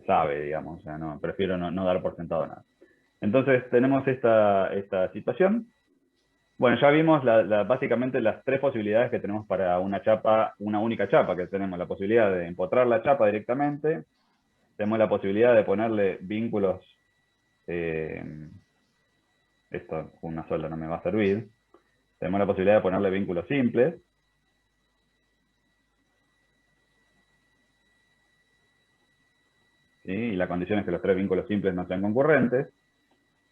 sabe, digamos. O sea, prefiero no dar por sentado nada. Entonces tenemos esta situación. Bueno, ya vimos básicamente las 3 posibilidades que tenemos para una única chapa, que tenemos la posibilidad de empotrar la chapa directamente, tenemos la posibilidad de ponerle vínculos, esto una sola no me va a servir, tenemos la posibilidad de ponerle vínculos simples, ¿sí? Y la condición es que los 3 vínculos simples no sean concurrentes,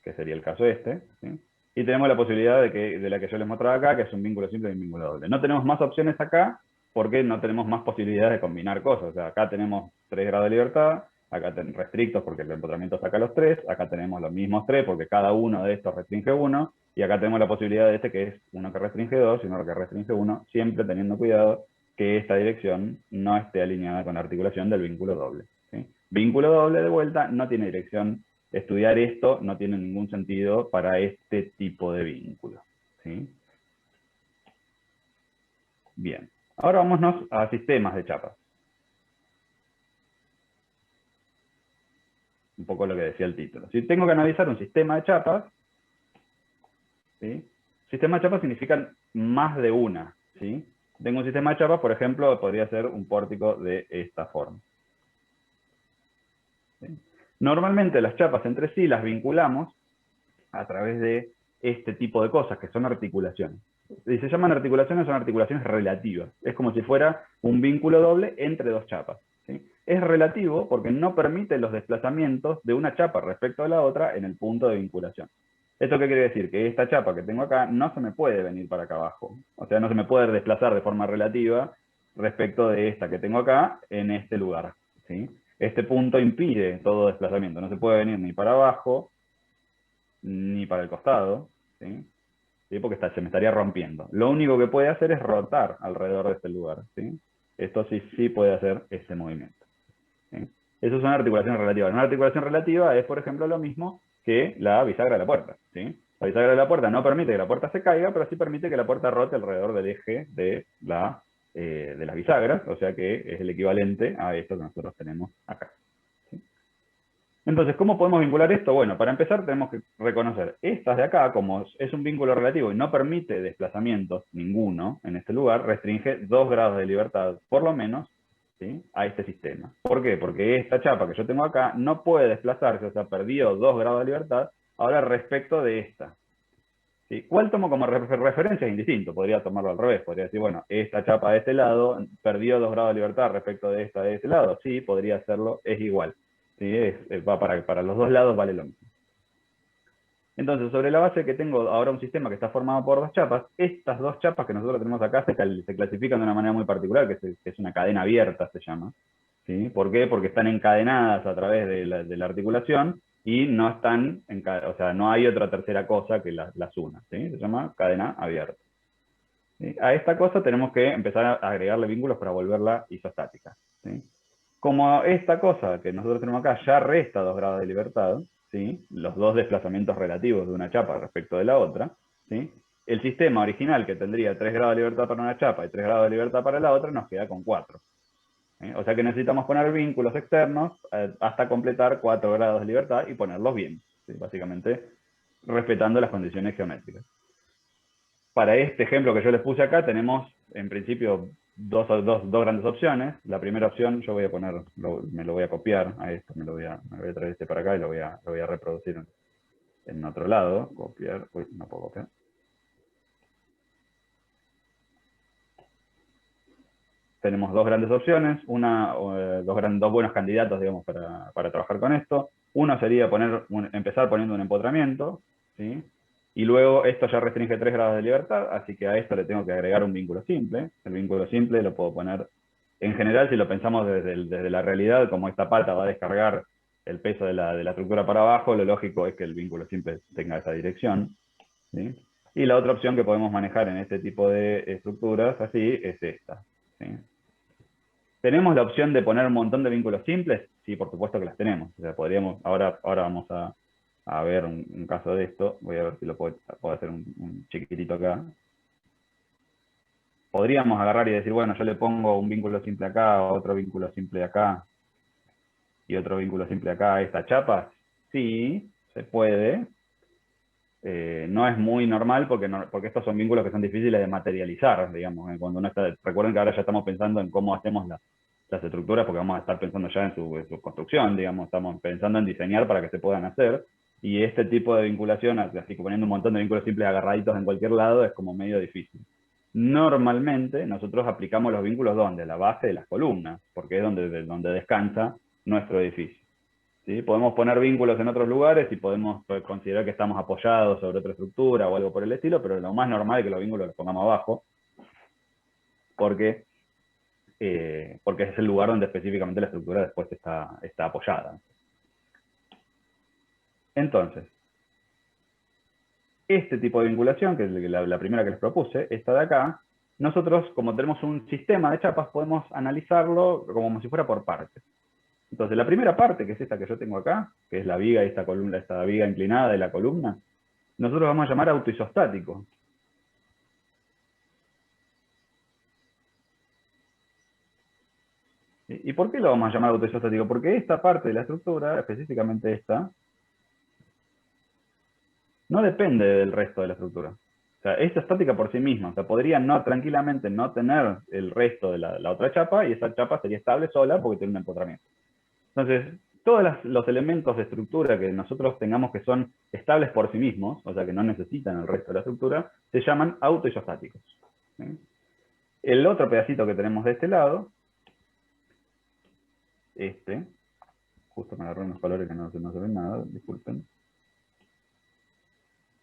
que sería el caso este, ¿sí? Y tenemos la posibilidad de la que yo les mostraba acá, que es un vínculo simple y un vínculo doble. No tenemos más opciones acá, porque no tenemos más posibilidades de combinar cosas. O sea, acá tenemos 3 grados de libertad, acá restrictos porque el empotramiento saca los 3, acá tenemos los mismos 3 porque cada uno de estos restringe 1, y acá tenemos la posibilidad de que es uno que restringe 2 y uno que restringe 1, siempre teniendo cuidado que esta dirección no esté alineada con la articulación del vínculo doble. ¿Sí? Vínculo doble, de vuelta, no tiene dirección. Estudiar esto no tiene ningún sentido para este tipo de vínculo. ¿Sí? Bien, ahora vámonos a sistemas de chapas. Un poco lo que decía el título. Si tengo que analizar un sistema de chapas, ¿sí? Sistema de chapas significan más de una. ¿Sí? Tengo un sistema de chapas, por ejemplo, podría ser un pórtico de esta forma. ¿Sí? Normalmente las chapas entre sí las vinculamos a través de este tipo de cosas, que son articulaciones. Y se llaman articulaciones, son articulaciones relativas. Es como si fuera un vínculo doble entre dos chapas. ¿Sí? Es relativo porque no permite los desplazamientos de una chapa respecto a la otra en el punto de vinculación. ¿Esto qué quiere decir? Que esta chapa que tengo acá no se me puede venir para acá abajo. O sea, no se me puede desplazar de forma relativa respecto de esta que tengo acá en este lugar. ¿Sí? Este punto impide todo desplazamiento. No se puede venir ni para abajo, ni para el costado. ¿Sí? ¿Sí? Porque se me estaría rompiendo. Lo único que puede hacer es rotar alrededor de este lugar. ¿Sí? Esto sí puede hacer este movimiento. ¿Sí? Eso es una articulación relativa. Una articulación relativa es, por ejemplo, lo mismo que la bisagra de la puerta. ¿Sí? La bisagra de la puerta no permite que la puerta se caiga, pero sí permite que la puerta rote alrededor del eje de las bisagras, o sea que es el equivalente a esto que nosotros tenemos acá. ¿Sí? Entonces, ¿cómo podemos vincular esto? Bueno, para empezar tenemos que reconocer estas de acá, como es un vínculo relativo y no permite desplazamientos ninguno en este lugar, restringe 2 grados de libertad, por lo menos, ¿sí? A este sistema. ¿Por qué? Porque esta chapa que yo tengo acá no puede desplazarse, o sea, perdió 2 grados de libertad, ahora respecto de esta. ¿Sí? ¿Cuál tomo como referencia? Es indistinto, podría tomarlo al revés, podría decir, bueno, esta chapa de este lado perdió 2 grados de libertad respecto de esta de este lado, sí, podría hacerlo, es igual. ¿Sí? Va para los dos lados vale lo mismo. Entonces, sobre la base que tengo ahora un sistema que está formado por 2 chapas, estas 2 chapas que nosotros tenemos acá se clasifican de una manera muy particular, que es una cadena abierta, se llama. ¿Sí? ¿Por qué? Porque están encadenadas a través de la articulación y no están, o sea, no hay otra tercera cosa que las una. ¿Sí? Se llama cadena abierta. ¿Sí? A esta cosa tenemos que empezar a agregarle vínculos para volverla isostática. ¿Sí? Como esta cosa que nosotros tenemos acá ya resta 2 grados de libertad, ¿sí? Los 2 desplazamientos relativos de una chapa respecto de la otra, ¿sí? El sistema original que tendría 3 grados de libertad para una chapa y 3 grados de libertad para la otra nos queda con 4. O sea que necesitamos poner vínculos externos hasta completar 4 grados de libertad y ponerlos bien, ¿sí? Básicamente respetando las condiciones geométricas. Para este ejemplo que yo les puse acá tenemos en principio dos grandes opciones. La primera opción yo voy a poner, me lo voy a copiar a esto, me voy a traer este para acá y lo voy a reproducir en otro lado. Copiar, uy, no puedo copiar. Tenemos 2 grandes opciones, dos buenos candidatos, digamos, para trabajar con esto. Uno sería empezar poniendo un empotramiento, ¿sí? Y luego esto ya restringe 3 grados de libertad, así que a esto le tengo que agregar un vínculo simple. El vínculo simple lo puedo poner, en general, si lo pensamos desde la realidad, como esta pata va a descargar el peso de la estructura para abajo, lo lógico es que el vínculo simple tenga esa dirección, ¿sí? Y la otra opción que podemos manejar en este tipo de estructuras así es esta, ¿sí? ¿Tenemos la opción de poner un montón de vínculos simples? Sí, por supuesto que las tenemos. O sea, podríamos, ahora vamos a ver un caso de esto. Voy a ver si lo puedo hacer un chiquitito acá. Podríamos agarrar y decir, bueno, yo le pongo un vínculo simple acá, otro vínculo simple acá, y otro vínculo simple acá a esta chapa. Sí, se puede. No es muy normal porque estos son vínculos que son difíciles de materializar, digamos. Cuando uno está, recuerden que ahora ya estamos pensando en cómo hacemos las estructuras, porque vamos a estar pensando ya en su construcción, digamos, estamos pensando en diseñar para que se puedan hacer, y este tipo de vinculación, así que poniendo un montón de vínculos simples agarraditos en cualquier lado, es como medio difícil. Normalmente nosotros aplicamos los vínculos ¿dónde? La base de las columnas, porque es donde descansa nuestro edificio. ¿Sí? Podemos poner vínculos en otros lugares y podemos considerar que estamos apoyados sobre otra estructura o algo por el estilo, pero lo más normal es que los vínculos los pongamos abajo, porque es el lugar donde específicamente la estructura después está apoyada. Entonces, este tipo de vinculación, que es la primera que les propuse, esta de acá, nosotros, como tenemos un sistema de chapas, podemos analizarlo como si fuera por partes. Entonces, la primera parte, que es esta que yo tengo acá, que es la viga y esta viga inclinada de la columna, nosotros vamos a llamar autoisostático. ¿Y por qué lo vamos a llamar autoisostático? Porque esta parte de la estructura, específicamente esta, no depende del resto de la estructura. O sea, es estática por sí misma. O sea, podría tranquilamente no tener el resto de la otra chapa y esa chapa sería estable sola porque tiene un empotramiento. Entonces, todos los elementos de estructura que nosotros tengamos que son estables por sí mismos, o sea que no necesitan el resto de la estructura, se llaman autoisostáticos. ¿Sí? El otro pedacito que tenemos de este lado, justo me agarré unos colores que no se ven nada, disculpen.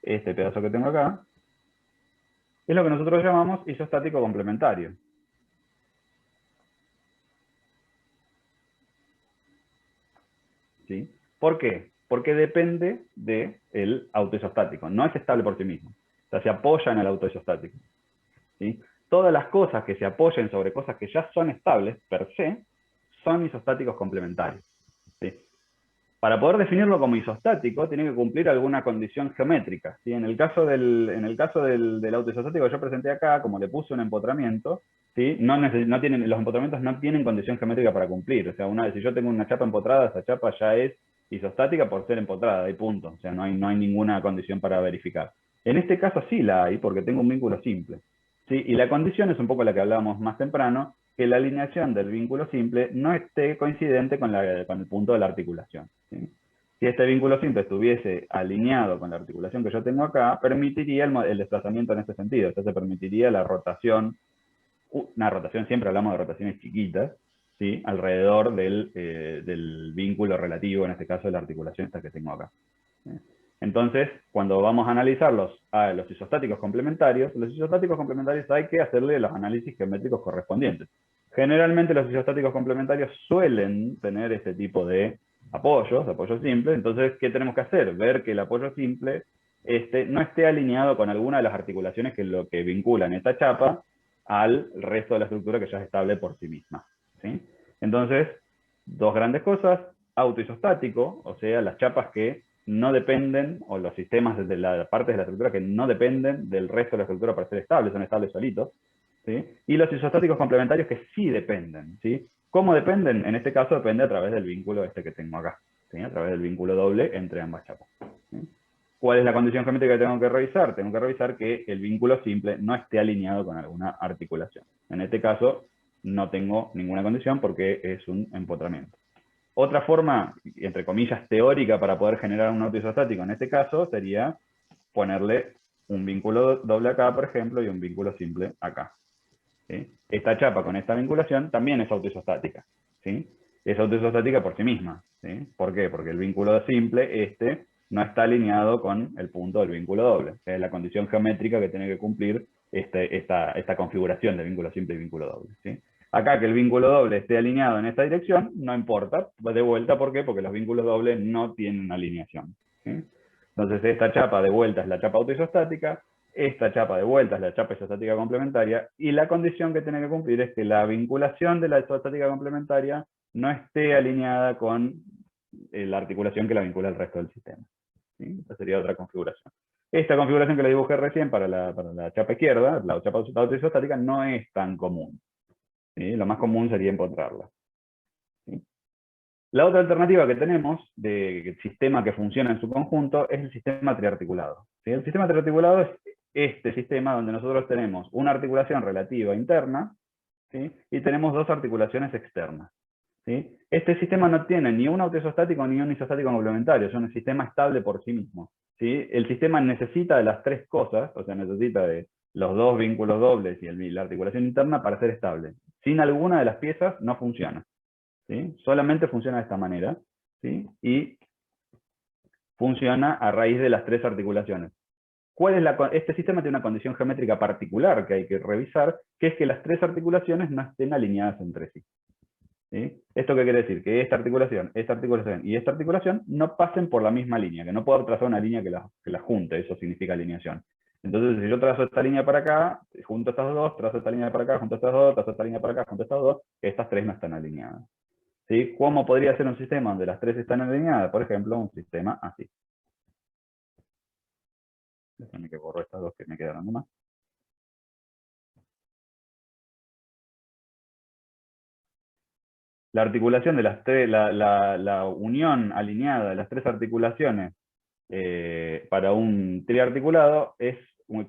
Este pedazo que tengo acá, es lo que nosotros llamamos isostático complementario. ¿Sí? ¿Por qué? Porque depende del autoisostático, no es estable por sí mismo. O sea, se apoya en el autoisostático. ¿Sí? Todas las cosas que se apoyen sobre cosas que ya son estables, per se, son isostáticos complementarios. ¿Sí? Para poder definirlo como isostático, tiene que cumplir alguna condición geométrica. ¿Sí? En el caso del autoisostático que yo presenté acá, como le puse un empotramiento, ¿sí? Los empotramientos no tienen condición geométrica para cumplir. O sea, si yo tengo una chapa empotrada, esa chapa ya es isostática por ser empotrada, y punto. O sea, no hay ninguna condición para verificar. En este caso sí la hay, porque tengo un vínculo simple. ¿Sí? Y la condición es un poco la que hablábamos más temprano, que la alineación del vínculo simple no esté coincidente con el punto de la articulación. ¿Sí? Si este vínculo simple estuviese alineado con la articulación que yo tengo acá, permitiría el desplazamiento en este sentido. Entonces permitiría la rotación, una rotación, siempre hablamos de rotaciones chiquitas, ¿sí? Alrededor del vínculo relativo, en este caso de la articulación esta que tengo acá. ¿Sí? Entonces, cuando vamos a analizar los isostáticos complementarios hay que hacerle los análisis geométricos correspondientes. Generalmente los isostáticos complementarios suelen tener este tipo de apoyos simples. Entonces, ¿qué tenemos que hacer? Ver que el apoyo simple no esté alineado con alguna de las articulaciones que vinculan esta chapa al resto de la estructura que ya es estable por sí misma. ¿Sí? Entonces, dos grandes cosas: autoisostático, o sea, las chapas que no dependen, o los sistemas de la parte de la estructura que no dependen del resto de la estructura para ser estables, son estables solitos, ¿sí? Y los isostáticos complementarios que sí dependen, ¿sí? ¿Cómo dependen? En este caso depende a través del vínculo que tengo acá, ¿sí? A través del vínculo doble entre ambas chapas. ¿Sí? ¿Cuál es la condición geométrica que tengo que revisar? Tengo que revisar que el vínculo simple no esté alineado con alguna articulación. En este caso no tengo ninguna condición porque es un empotramiento. Otra forma, entre comillas, teórica para poder generar un autoisostático en este caso sería ponerle un vínculo doble acá, por ejemplo, y un vínculo simple acá. ¿Sí? Esta chapa con esta vinculación también es autoisostática. ¿Sí? Es autoisostática por sí misma. ¿Sí? ¿Por qué? Porque el vínculo simple, no está alineado con el punto del vínculo doble. Es la condición geométrica que tiene que cumplir esta configuración de vínculo simple y vínculo doble. ¿Sí? Acá que el vínculo doble esté alineado en esta dirección, no importa, de vuelta, ¿por qué? Porque los vínculos dobles no tienen alineación. ¿Sí? Entonces esta chapa de vuelta es la chapa autoisostática, esta chapa de vuelta es la chapa isostática complementaria, y la condición que tiene que cumplir es que la vinculación de la isostática complementaria no esté alineada con la articulación que la vincula al resto del sistema. ¿Sí? Esta sería otra configuración. Esta configuración que le dibujé recién para la chapa izquierda, la chapa autoisostática, no es tan común. ¿Sí? Lo más común sería encontrarla. ¿Sí? La otra alternativa que tenemos de sistema que funciona en su conjunto es el sistema triarticulado. ¿Sí? El sistema triarticulado es este sistema donde nosotros tenemos una articulación relativa interna, ¿sí? Y tenemos dos articulaciones externas. ¿Sí? Este sistema no tiene ni un autoisostático ni un isostático complementario, es un sistema estable por sí mismo. ¿Sí? El sistema necesita de las tres cosas, o sea, necesita de los dos vínculos dobles y la articulación interna para ser estable. Sin alguna de las piezas no funciona. ¿Sí? Solamente funciona de esta manera, ¿sí? Y funciona a raíz de las tres articulaciones. Este sistema tiene una condición geométrica particular que hay que revisar, que es que las tres articulaciones no estén alineadas entre sí. ¿Sí? ¿Esto qué quiere decir? Que esta articulación y esta articulación no pasen por la misma línea, que no puedo trazar una línea que las junte, eso significa alineación. Entonces, si yo trazo esta línea para acá, junto estas dos, trazo esta línea para acá, junto estas dos, trazo esta línea para acá, junto estas dos, estas tres no están alineadas. ¿Sí? ¿Cómo podría ser un sistema donde las tres están alineadas? Por ejemplo, un sistema así. Déjame que borro estas dos que me quedaron nomás. La articulación de las tres, la unión alineada de las tres articulaciones para un triarticulado es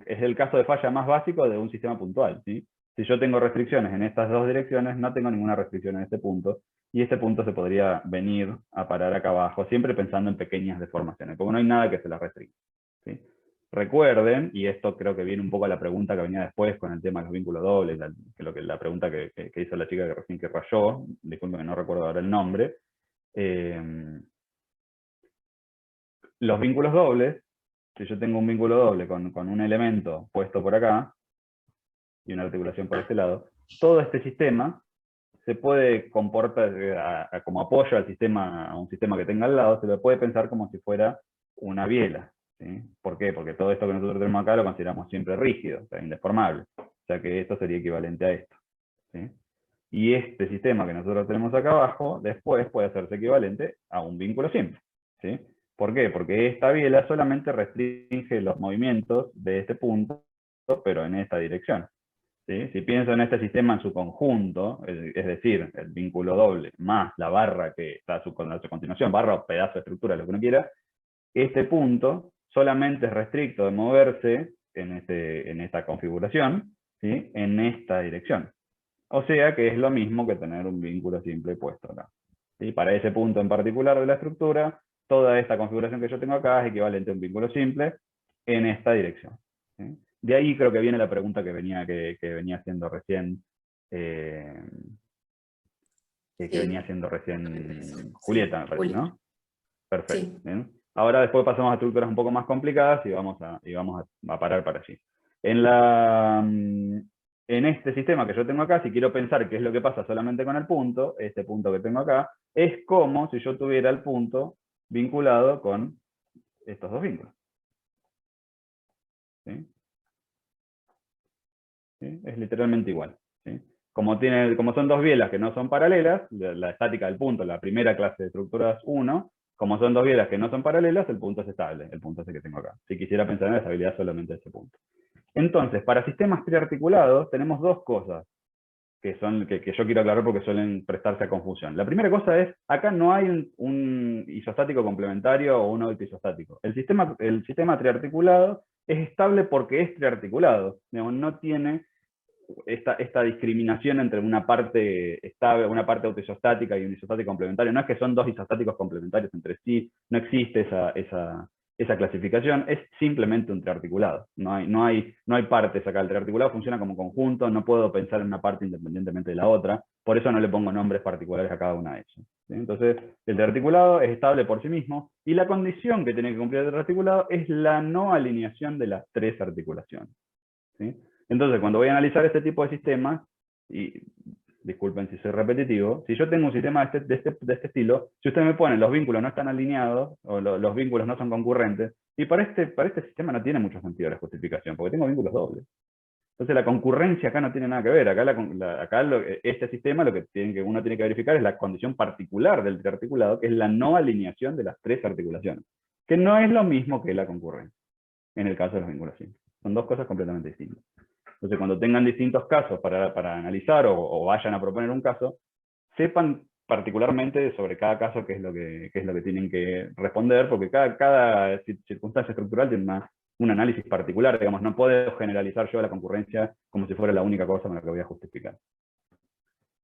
el caso de falla más básico de un sistema puntual. ¿Sí? Si yo tengo restricciones en estas dos direcciones, no tengo ninguna restricción en este punto, y este punto se podría venir a parar acá abajo, siempre pensando en pequeñas deformaciones, porque no hay nada que se las restrinja, ¿sí? Recuerden, y esto creo que viene un poco a la pregunta que venía después con el tema de los vínculos dobles, la pregunta que hizo la chica que recién que rayó, disculpen que no recuerdo ahora el nombre. Los vínculos dobles, si yo tengo un vínculo doble con un elemento puesto por acá, y una articulación por este lado, todo este sistema se puede comportar como apoyo al sistema, a un sistema que tenga al lado, se lo puede pensar como si fuera una biela, ¿sí? ¿Por qué? Porque todo esto que nosotros tenemos acá lo consideramos siempre rígido, o sea, indeformable. O sea que esto sería equivalente a esto, ¿sí? Y este sistema que nosotros tenemos acá abajo, después puede hacerse equivalente a un vínculo simple, ¿sí? ¿Por qué? Porque esta biela solamente restringe los movimientos de este punto, pero en esta dirección. ¿Sí? Si pienso en este sistema en su conjunto, es decir, el vínculo doble más la barra que está a su continuación, barra o pedazo de estructura, lo que uno quiera, este punto solamente es restricto de moverse en esta configuración, ¿sí? En esta dirección. O sea que es lo mismo que tener un vínculo simple puesto acá, ¿sí? Para ese punto en particular de la estructura, toda esta configuración que yo tengo acá es equivalente a un vínculo simple en esta dirección, ¿sí? De ahí creo que viene la pregunta que venía haciendo recién, que venía haciendo recién Julieta, me parece, ¿no? Perfecto. Sí. ¿Bien? Ahora después pasamos a estructuras un poco más complicadas y vamos a parar para allí. En este sistema que yo tengo acá, si quiero pensar qué es lo que pasa solamente con el punto, este punto que tengo acá, es como si yo tuviera el punto vinculado con estos dos vínculos. ¿Sí? ¿Sí? Es literalmente igual, ¿sí? Como son dos bielas que no son paralelas, la estática del punto, la primera clase de estructuras 1, como son dos bielas que no son paralelas, el punto es estable, el punto ese que tengo acá. Si quisiera pensar en la estabilidad solamente de ese punto. Entonces, para sistemas triarticulados tenemos dos cosas que yo quiero aclarar porque suelen prestarse a confusión. La primera cosa es, acá no hay un isostático complementario o un autoisostático. El sistema triarticulado es estable porque es triarticulado. Digamos, no tiene esta discriminación entre una parte estable, una parte autoisostática y un isostático complementario. No es que son dos isostáticos complementarios entre sí, no existe esa clasificación, es simplemente un triarticulado. No hay partes acá. El triarticulado funciona como conjunto, no puedo pensar en una parte independientemente de la otra, por eso no le pongo nombres particulares a cada una de ellas, ¿sí? Entonces, el triarticulado es estable por sí mismo, y la condición que tiene que cumplir el triarticulado es la no alineación de las tres articulaciones, ¿sí? Entonces, cuando voy a analizar este tipo de sistemas, y disculpen si soy repetitivo, si yo tengo un sistema de este estilo, si ustedes me ponen los vínculos no están alineados, o los vínculos no son concurrentes, y para este sistema no tiene mucho sentido la justificación, porque tengo vínculos dobles. Entonces la concurrencia acá no tiene nada que ver. Acá este sistema lo que uno tiene que verificar es la condición particular del triarticulado, que es la no alineación de las tres articulaciones, que no es lo mismo que la concurrencia, en el caso de los vínculos simples. Son dos cosas completamente distintas. Entonces, cuando tengan distintos casos para analizar o vayan a proponer un caso, sepan particularmente sobre cada caso qué es lo que tienen que responder, porque cada circunstancia estructural tiene un análisis particular. Digamos, no puedo generalizar yo la concurrencia como si fuera la única cosa con la que voy a justificar.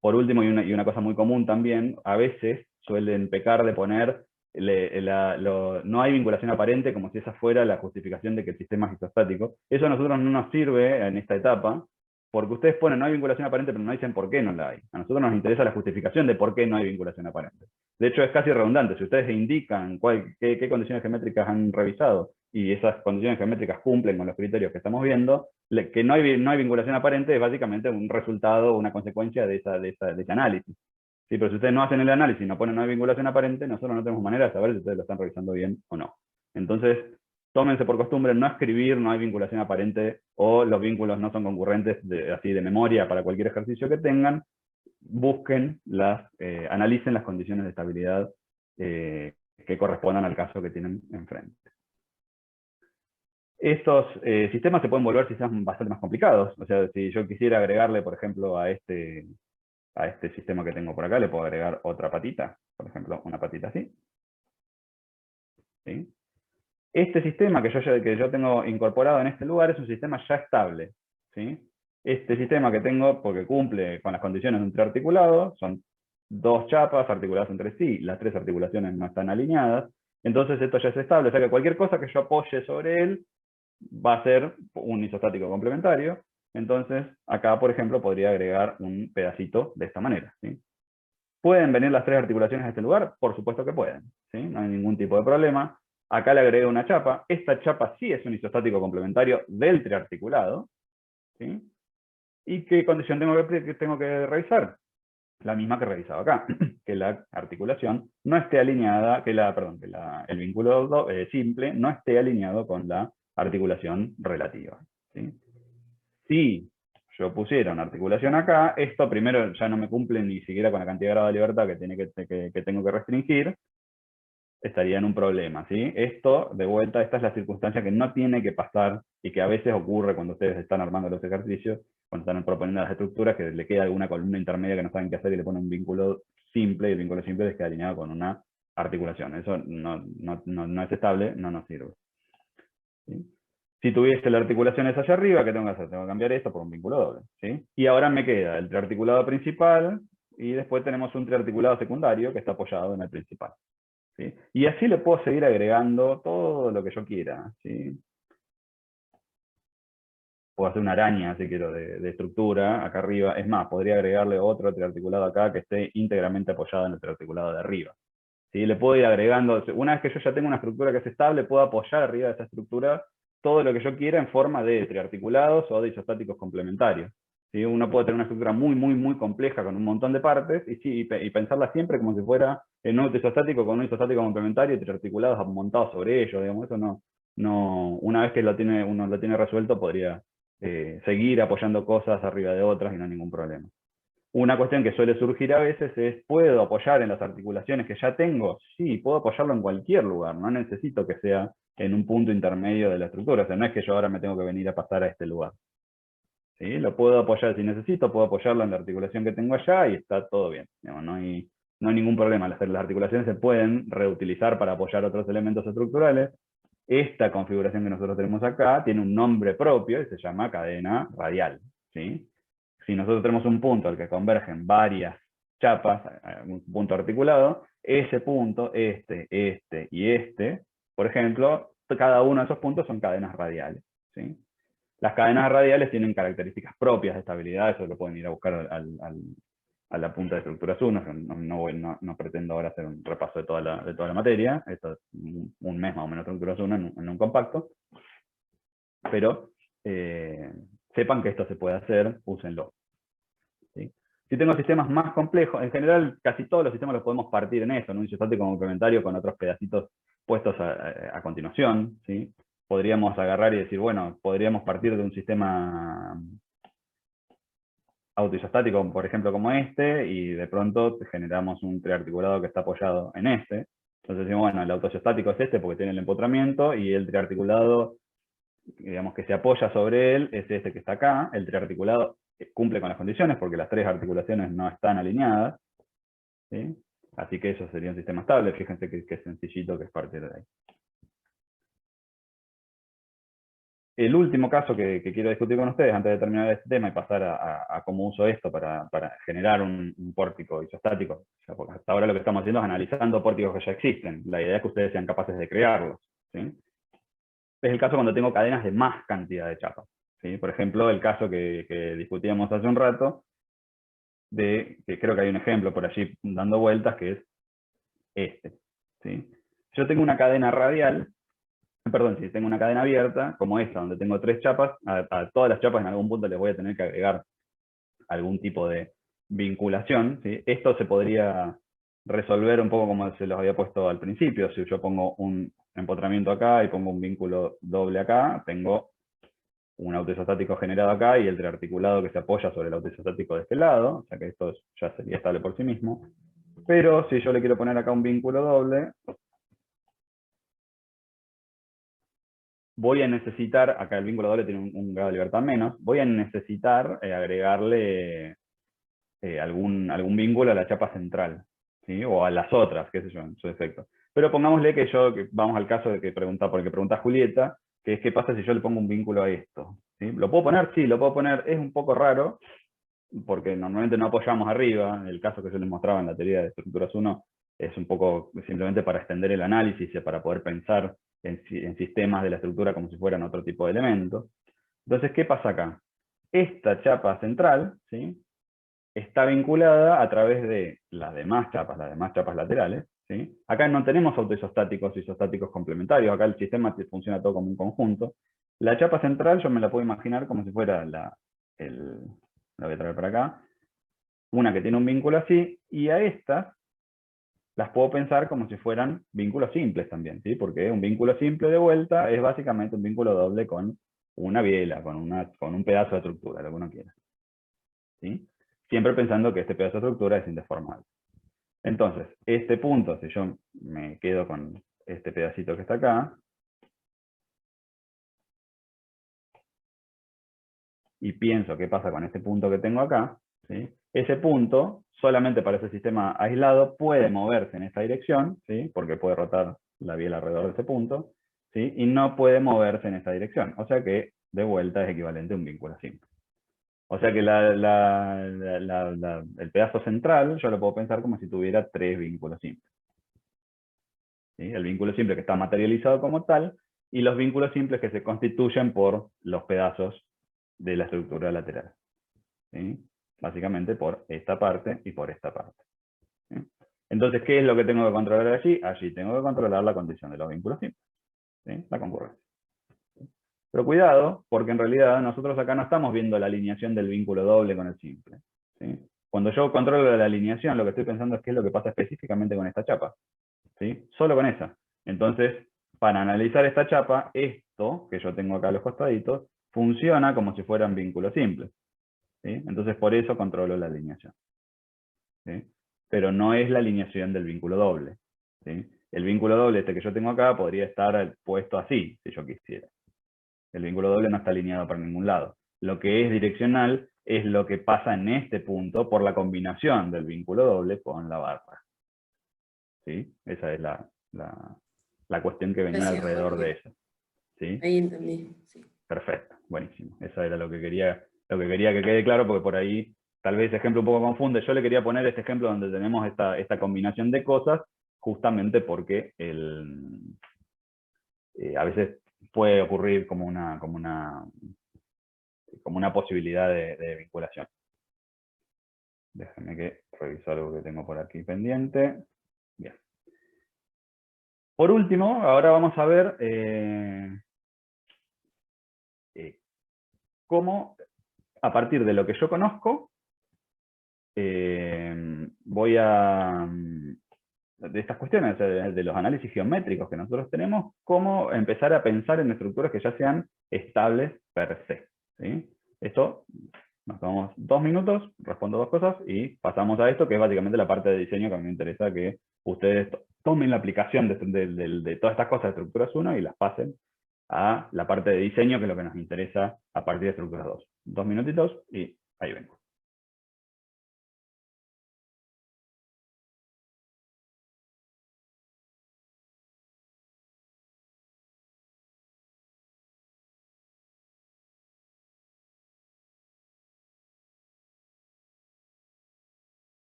Por último, y una cosa muy común también, a veces suelen pecar de poner no hay vinculación aparente, como si esa fuera la justificación de que el sistema es isostático. Eso a nosotros no nos sirve en esta etapa, porque ustedes ponen no hay vinculación aparente, pero no dicen por qué no la hay. A nosotros nos interesa la justificación de por qué no hay vinculación aparente. De hecho, es casi redundante. Si ustedes indican qué condiciones geométricas han revisado, y esas condiciones geométricas cumplen con los criterios que estamos viendo, que no hay vinculación aparente es básicamente un resultado, una consecuencia de ese análisis. Sí, pero si ustedes no hacen el análisis y no ponen no hay vinculación aparente, nosotros no tenemos manera de saber si ustedes lo están revisando bien o no. Entonces, tómense por costumbre no escribir no hay vinculación aparente o los vínculos no son concurrentes así de memoria para cualquier ejercicio que tengan. Busquen, analicen las condiciones de estabilidad que correspondan al caso que tienen enfrente. Estos sistemas se pueden volver sistemas bastante más complicados. O sea, si yo quisiera agregarle, por ejemplo, a este sistema que tengo por acá, le puedo agregar otra patita, por ejemplo, una patita así. ¿Sí? Este sistema que yo tengo incorporado en este lugar es un sistema ya estable, ¿sí? Este sistema que tengo, porque cumple con las condiciones de un triarticulado, son dos chapas articuladas entre sí, las tres articulaciones no están alineadas, entonces esto ya es estable, o sea que cualquier cosa que yo apoye sobre él va a ser un isostático complementario. Entonces, acá, por ejemplo, podría agregar un pedacito de esta manera, ¿sí? ¿Pueden venir las tres articulaciones a este lugar? Por supuesto que pueden, ¿sí? No hay ningún tipo de problema. Acá le agregué una chapa. Esta chapa sí es un isostático complementario del triarticulado, ¿sí? ¿Y qué condición tengo que revisar? La misma que revisaba acá, que la articulación no esté alineada, el vínculo simple no esté alineado con la articulación relativa, ¿sí? Si yo pusiera una articulación acá, esto primero ya no me cumple ni siquiera con la cantidad de grado de libertad que tengo que restringir, estaría en un problema, ¿sí? Esto, de vuelta, esta es la circunstancia que no tiene que pasar y que a veces ocurre cuando ustedes están armando los ejercicios, cuando están proponiendo las estructuras, que le queda alguna columna intermedia que no saben qué hacer y le ponen un vínculo simple, y el vínculo simple queda alineado con una articulación. Eso no es estable, no nos sirve, ¿sí? Si tuviese la articulación esa hacia arriba, ¿qué tengo que hacer? Tengo que cambiar esto por un vínculo doble, ¿sí? Y ahora me queda el triarticulado principal, y después tenemos un triarticulado secundario que está apoyado en el principal, ¿sí? Y así le puedo seguir agregando todo lo que yo quiera, ¿sí? Puedo hacer una araña, si quiero, de estructura acá arriba. Es más, podría agregarle otro triarticulado acá que esté íntegramente apoyado en el triarticulado de arriba, ¿sí? Le puedo ir agregando, una vez que yo ya tengo una estructura que es estable, puedo apoyar arriba de esa estructura todo lo que yo quiera en forma de triarticulados o de isostáticos complementarios, ¿sí? Uno puede tener una estructura muy compleja con un montón de partes y pensarla siempre como si fuera en un isostático con un isostático complementario y triarticulados montados sobre ellos, digamos. Eso una vez que uno lo tiene resuelto, podría seguir apoyando cosas arriba de otras y no hay ningún problema. Una cuestión que suele surgir a veces es, ¿puedo apoyar en las articulaciones que ya tengo? Sí, puedo apoyarlo en cualquier lugar, no necesito que sea en un punto intermedio de la estructura, o sea, no es que yo ahora me tengo que venir a pasar a este lugar, ¿sí? Lo puedo apoyar si necesito, puedo apoyarlo en la articulación que tengo allá y está todo bien, digamos, no hay ningún problema. Las articulaciones se pueden reutilizar para apoyar otros elementos estructurales. Esta configuración que nosotros tenemos acá tiene un nombre propio y se llama cadena radial, ¿sí? Si nosotros tenemos un punto al que convergen varias chapas, un punto articulado, ese punto, este y este, por ejemplo, cada uno de esos puntos son cadenas radiales, ¿sí? Las cadenas radiales tienen características propias de estabilidad, eso lo pueden ir a buscar a la punta de estructuras 1, no pretendo ahora hacer un repaso de toda la materia, esto es un mes más o menos de estructuras 1 en un compacto, pero sepan que esto se puede hacer, úsenlo, ¿sí? Si tengo sistemas más complejos, en general casi todos los sistemas los podemos partir en eso, en un isostático complementario con otros pedacitos puestos a continuación, ¿sí? Podríamos agarrar y decir, bueno, podríamos partir de un sistema autoisostático, por ejemplo, como este, y de pronto generamos un triarticulado que está apoyado en este. Entonces decimos, bueno, el autoisostático es este porque tiene el empotramiento, y el triarticulado, digamos, que se apoya sobre él es este que está acá. El triarticulado cumple con las condiciones porque las tres articulaciones no están alineadas, ¿sí? Así que eso sería un sistema estable. Fíjense que es sencillito, que es partir de ahí. El último caso que quiero discutir con ustedes antes de terminar este tema y pasar a cómo uso esto para generar un pórtico isostático. O sea, porque hasta ahora lo que estamos haciendo es analizando pórticos que ya existen. La idea es que ustedes sean capaces de crearlos, ¿sí? Es el caso cuando tengo cadenas de más cantidad de chapas, ¿sí? Por ejemplo, el caso que discutíamos hace un rato, que creo que hay un ejemplo por allí dando vueltas, que es este, ¿sí? Yo tengo una cadena radial, perdón, si tengo una cadena abierta, como esta, donde tengo tres chapas, a todas las chapas en algún punto les voy a tener que agregar algún tipo de vinculación, ¿sí? Esto se podría resolver un poco como se los había puesto al principio. Si yo pongo un empotramiento acá y pongo un vínculo doble acá, tengo un autoisostático generado acá y el triarticulado que se apoya sobre el autoisostático de este lado, o sea que esto ya sería estable por sí mismo. Pero si yo le quiero poner acá un vínculo doble, voy a necesitar, acá el vínculo doble tiene un grado de libertad menos, voy a necesitar agregarle algún vínculo a la chapa central, ¿sí? O a las otras, qué sé yo, en su defecto. Pero pongámosle que vamos al caso de porque pregunta Julieta, que es qué pasa si yo le pongo un vínculo a esto. ¿Sí? ¿Lo puedo poner? Sí, lo puedo poner. Es un poco raro, porque normalmente no apoyamos arriba. El caso que yo les mostraba en la teoría de estructuras 1 es un poco simplemente para extender el análisis y para poder pensar en sistemas de la estructura como si fueran otro tipo de elementos. Entonces, ¿qué pasa acá? Esta chapa central, ¿sí?, está vinculada a través de las demás chapas laterales. ¿Sí? Acá no tenemos autoisostáticos y isostáticos complementarios, acá el sistema funciona todo como un conjunto. La chapa central yo me la puedo imaginar como si fuera la voy a traer para acá, una que tiene un vínculo así, y a estas las puedo pensar como si fueran vínculos simples también, ¿sí? Porque un vínculo simple de vuelta es básicamente un vínculo doble con una biela, con un pedazo de estructura, lo que uno quiera. ¿Sí? Siempre pensando que este pedazo de estructura es indeformable. Entonces, este punto, si yo me quedo con este pedacito que está acá, y pienso qué pasa con este punto que tengo acá, ¿sí?, ese punto, solamente para ese sistema aislado, puede moverse en esta dirección, ¿sí?, porque puede rotar la biela alrededor de ese punto, ¿sí?, y no puede moverse en esta dirección. O sea que, de vuelta, es equivalente a un vínculo simple. O sea que el pedazo central yo lo puedo pensar como si tuviera tres vínculos simples. ¿Sí? El vínculo simple que está materializado como tal, y los vínculos simples que se constituyen por los pedazos de la estructura lateral. ¿Sí? Básicamente por esta parte y por esta parte. ¿Sí? Entonces, ¿qué es lo que tengo que controlar allí? Allí tengo que controlar la condición de los vínculos simples. ¿Sí? La concurrencia. Pero cuidado, porque en realidad nosotros acá no estamos viendo la alineación del vínculo doble con el simple. ¿Sí? Cuando yo controlo la alineación, lo que estoy pensando es qué es lo que pasa específicamente con esta chapa. ¿Sí? Solo con esa. Entonces, para analizar esta chapa, esto que yo tengo acá a los costaditos, funciona como si fueran vínculos simples. ¿Sí? Entonces, por eso controlo la alineación. ¿Sí? Pero no es la alineación del vínculo doble. ¿Sí? El vínculo doble este que yo tengo acá podría estar puesto así, si yo quisiera. El vínculo doble no está alineado para ningún lado. Lo que es direccional es lo que pasa en este punto por la combinación del vínculo doble con la barra. ¿Sí? Esa es la cuestión que venía Gracias, alrededor Jorge. de eso. ¿Sí? Ahí entendí. Sí. Perfecto, buenísimo. Eso era lo que quería que quede claro, porque por ahí tal vez ese ejemplo un poco confunde. Yo le quería poner este ejemplo donde tenemos esta combinación de cosas, justamente porque a veces puede ocurrir como una posibilidad de vinculación. Déjenme que reviso algo que tengo por aquí pendiente. Bien. Por último, ahora vamos a ver cómo, a partir de lo que yo conozco, voy a, de estas cuestiones, o sea, de los análisis geométricos que nosotros tenemos, cómo empezar a pensar en estructuras que ya sean estables per se. ¿Sí? Esto, nos tomamos 2 minutos, respondo 2 cosas y pasamos a esto, que es básicamente la parte de diseño que a mí me interesa que ustedes tomen la aplicación de todas estas cosas de estructuras 1 y las pasen a la parte de diseño, que es lo que nos interesa a partir de estructuras 2. 2 minutitos y ahí vengo.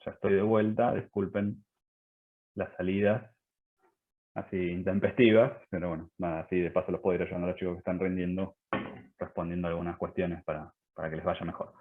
Ya estoy de vuelta, disculpen las salidas así intempestivas, pero bueno, nada, así de paso los puedo ir ayudando a los chicos que están rindiendo, respondiendo a algunas cuestiones para que les vaya mejor.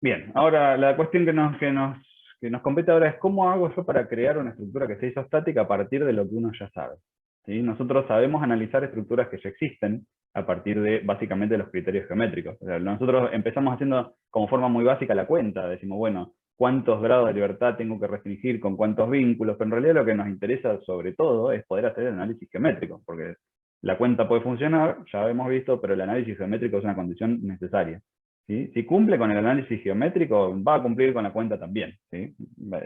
Bien, ahora la cuestión que nos compete ahora es cómo hago yo para crear una estructura que sea isostática a partir de lo que uno ya sabe. ¿Sí? Nosotros sabemos analizar estructuras que ya existen a partir de, básicamente, los criterios geométricos. O sea, nosotros empezamos haciendo como forma muy básica la cuenta, decimos, bueno, ¿cuántos grados de libertad tengo que restringir con cuántos vínculos? Pero en realidad lo que nos interesa sobre todo es poder hacer el análisis geométrico, porque la cuenta puede funcionar, ya hemos visto, pero el análisis geométrico es una condición necesaria. ¿Sí? Si cumple con el análisis geométrico, va a cumplir con la cuenta también. ¿Sí?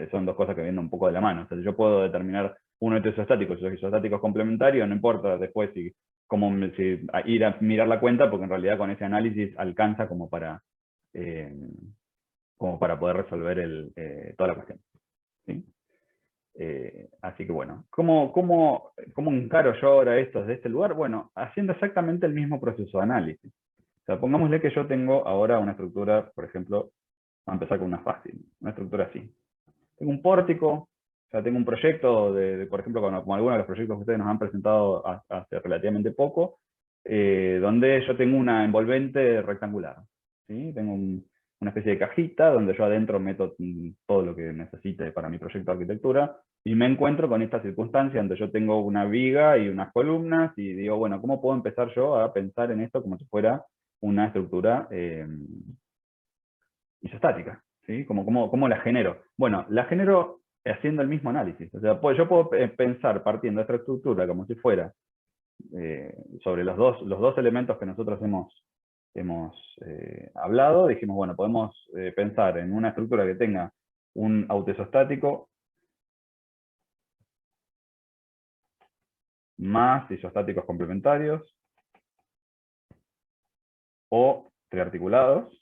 Son dos cosas que vienen un poco de la mano. O sea, yo puedo determinar un objeto isostático, si los isostáticos complementarios, no importa después si ir a mirar la cuenta, porque en realidad con ese análisis alcanza como para poder resolver toda la cuestión. ¿Sí? Así que bueno, ¿cómo encaro yo ahora esto desde este lugar? Bueno, haciendo exactamente el mismo proceso de análisis. O sea, pongámosle que yo tengo ahora una estructura, por ejemplo, vamos a empezar con una fácil, una estructura así. Tengo un pórtico, o sea, tengo un proyecto, por ejemplo, como algunos de los proyectos que ustedes nos han presentado hace relativamente poco, donde yo tengo una envolvente rectangular. ¿Sí? Tengo una especie de cajita donde yo adentro meto todo lo que necesite para mi proyecto de arquitectura, y me encuentro con esta circunstancia donde yo tengo una viga y unas columnas, y digo, bueno, ¿cómo puedo empezar yo a pensar en esto como si fuera una estructura isostática? ¿Sí? ¿Cómo la genero? Bueno, la genero haciendo el mismo análisis. O sea, yo puedo pensar partiendo de esta estructura como si fuera sobre los dos elementos que nosotros hemos hablado. Dijimos, bueno, podemos pensar en una estructura que tenga un autoisostático más isostáticos complementarios o triarticulados.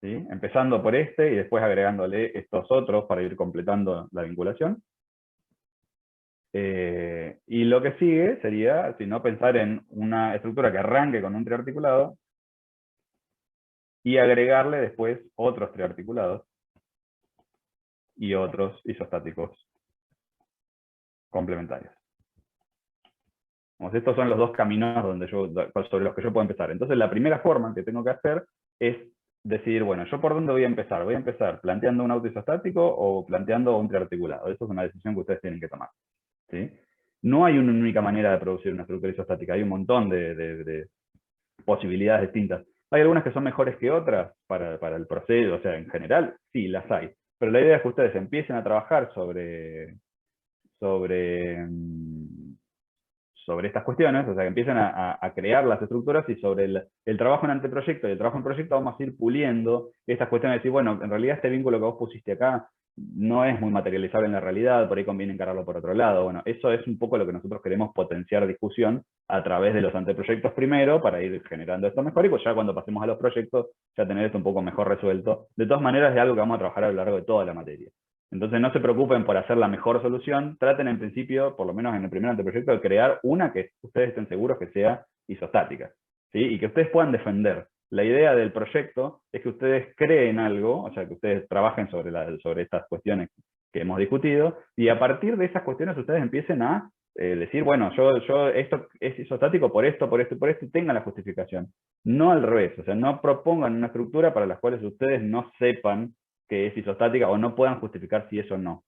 ¿Sí? Empezando por este y después agregándole estos otros para ir completando la vinculación. Y lo que sigue sería, si no, pensar en una estructura que arranque con un triarticulado y agregarle después otros triarticulados y otros isostáticos complementarios. Estos son los dos caminos sobre los que yo puedo empezar. Entonces la primera forma que tengo que hacer es decidir, bueno, ¿yo por dónde voy a empezar? ¿Voy a empezar planteando un autoisostático o planteando un triarticulado? Eso es una decisión que ustedes tienen que tomar. ¿Sí? No hay una única manera de producir una estructura isostática, hay un montón de posibilidades distintas. Hay algunas que son mejores que otras para el proceso, o sea, en general, sí, las hay. Pero la idea es que ustedes empiecen a trabajar sobre estas cuestiones, o sea, que empiecen a crear las estructuras, y sobre el trabajo en anteproyecto y el trabajo en proyecto vamos a ir puliendo estas cuestiones de decir, bueno, en realidad este vínculo que vos pusiste acá no es muy materializable en la realidad, por ahí conviene encararlo por otro lado. Bueno, eso es un poco lo que nosotros queremos potenciar discusión a través de los anteproyectos primero, para ir generando esto mejor, y pues ya cuando pasemos a los proyectos, ya tener esto un poco mejor resuelto. De todas maneras, es algo que vamos a trabajar a lo largo de toda la materia. Entonces no se preocupen por hacer la mejor solución, traten en principio, por lo menos en el primer anteproyecto, de crear una que ustedes estén seguros que sea isostática, ¿sí? Y que ustedes puedan defender. La idea del proyecto es que ustedes creen algo, o sea, que ustedes trabajen sobre estas cuestiones que hemos discutido, y a partir de esas cuestiones ustedes empiecen a decir, bueno, esto es isostático por esto, y tengan la justificación. No al revés, o sea, no propongan una estructura para las cuales ustedes no sepan que es isostática o no puedan justificar si eso no.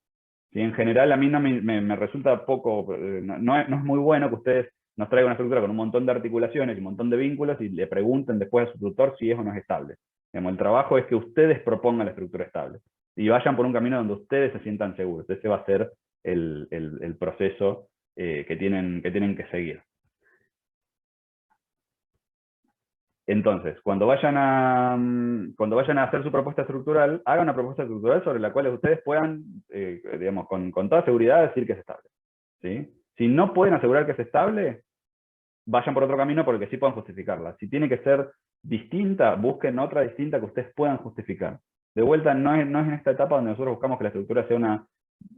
¿Sí? En general a mí no me resulta poco, no es muy bueno que ustedes nos traigan una estructura con un montón de articulaciones y un montón de vínculos y le pregunten después a su tutor si es o no es estable. El trabajo es que ustedes propongan la estructura estable y vayan por un camino donde ustedes se sientan seguros. Ese va a ser el proceso que tienen que seguir. Entonces, cuando vayan a hacer su propuesta estructural, hagan una propuesta estructural sobre la cual ustedes puedan, digamos, con toda seguridad decir que es estable. ¿Sí? Si no pueden asegurar que es estable, vayan por otro camino por el que sí puedan justificarla. Si tiene que ser distinta, busquen otra distinta que ustedes puedan justificar. De vuelta, no es en esta etapa donde nosotros buscamos que la estructura sea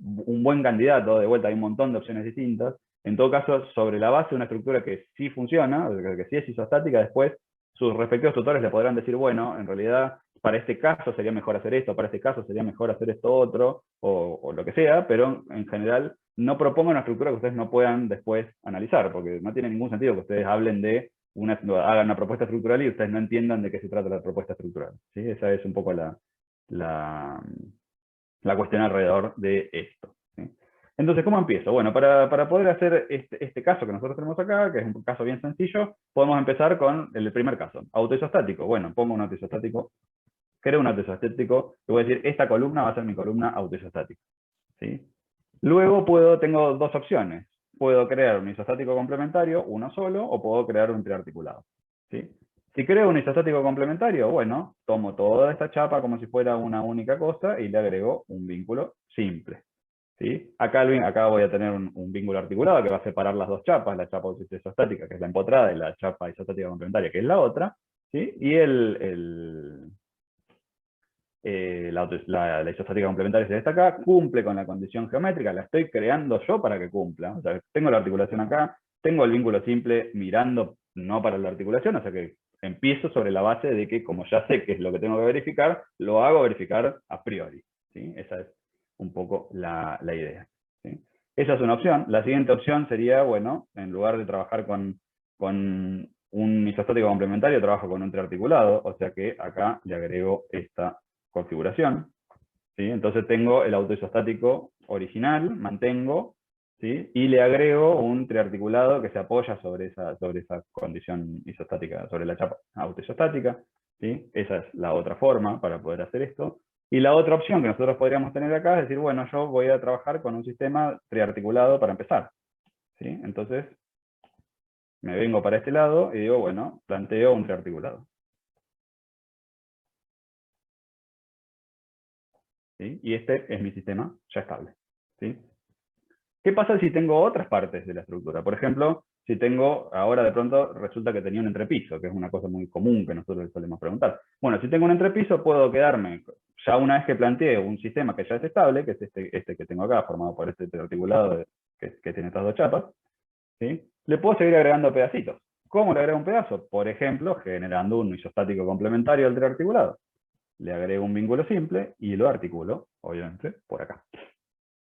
un buen candidato. De vuelta, hay un montón de opciones distintas. En todo caso, sobre la base de una estructura que sí funciona, que sí es isostática, después sus respectivos tutores le podrán decir, bueno, en realidad para este caso sería mejor hacer esto, para este caso sería mejor hacer esto otro, o lo que sea, pero en general no propongo una estructura que ustedes no puedan después analizar, porque no tiene ningún sentido que ustedes hablen de hagan una propuesta estructural y ustedes no entiendan de qué se trata la propuesta estructural. ¿Sí? Esa es un poco la cuestión alrededor de esto. ¿Sí? Entonces, ¿cómo empiezo? Bueno, para poder hacer este caso que nosotros tenemos acá, que es un caso bien sencillo, podemos empezar con el primer caso, autoisostático. Bueno, pongo un autoisostático, creo un autoisostático, y voy a decir, esta columna va a ser mi columna autoisostática. ¿Sí? Luego tengo dos opciones. Puedo crear un isostático complementario, uno solo, o puedo crear un triarticulado. ¿Sí? Si creo un isostático complementario, bueno, tomo toda esta chapa como si fuera una única cosa y le agrego un vínculo simple. ¿Sí? Acá voy a tener un vínculo articulado que va a separar las dos chapas, la chapa isostática, que es la empotrada, y la chapa isostática complementaria, que es la otra. ¿Sí? Y la isostática complementaria se destaca, cumple con la condición geométrica, la estoy creando yo para que cumpla. O sea, tengo la articulación acá, tengo el vínculo simple mirando no para la articulación, o sea que empiezo sobre la base de que, como ya sé qué es lo que tengo que verificar, lo hago verificar a priori. ¿Sí? Esa es un poco la idea. ¿Sí? Esa es una opción. La siguiente opción sería, bueno, en lugar de trabajar con un isostático complementario, trabajo con un triarticulado, o sea que acá le agrego esta configuración. ¿Sí? Entonces tengo el autoisostático original, mantengo, ¿sí? Y le agrego un triarticulado que se apoya sobre esa condición isostática, sobre la chapa autoisostática. ¿Sí? Esa es la otra forma para poder hacer esto. Y la otra opción que nosotros podríamos tener acá es decir, bueno, yo voy a trabajar con un sistema triarticulado para empezar. ¿Sí? Entonces, me vengo para este lado y digo, bueno, planteo un triarticulado. ¿Sí? Y este es mi sistema ya estable. ¿Sí? ¿Qué pasa si tengo otras partes de la estructura? Por ejemplo, si tengo, ahora de pronto resulta que tenía un entrepiso, que es una cosa muy común que nosotros solemos preguntar. Bueno, si tengo un entrepiso, puedo quedarme, ya una vez que planteé un sistema que ya es estable, que es este que tengo acá, formado por este articulado que tiene estas dos chapas, ¿sí? Le puedo seguir agregando pedacitos. ¿Cómo le agrego un pedazo? Por ejemplo, generando un isostático complementario al triarticulado. Le agrego un vínculo simple y lo articulo, obviamente, por acá.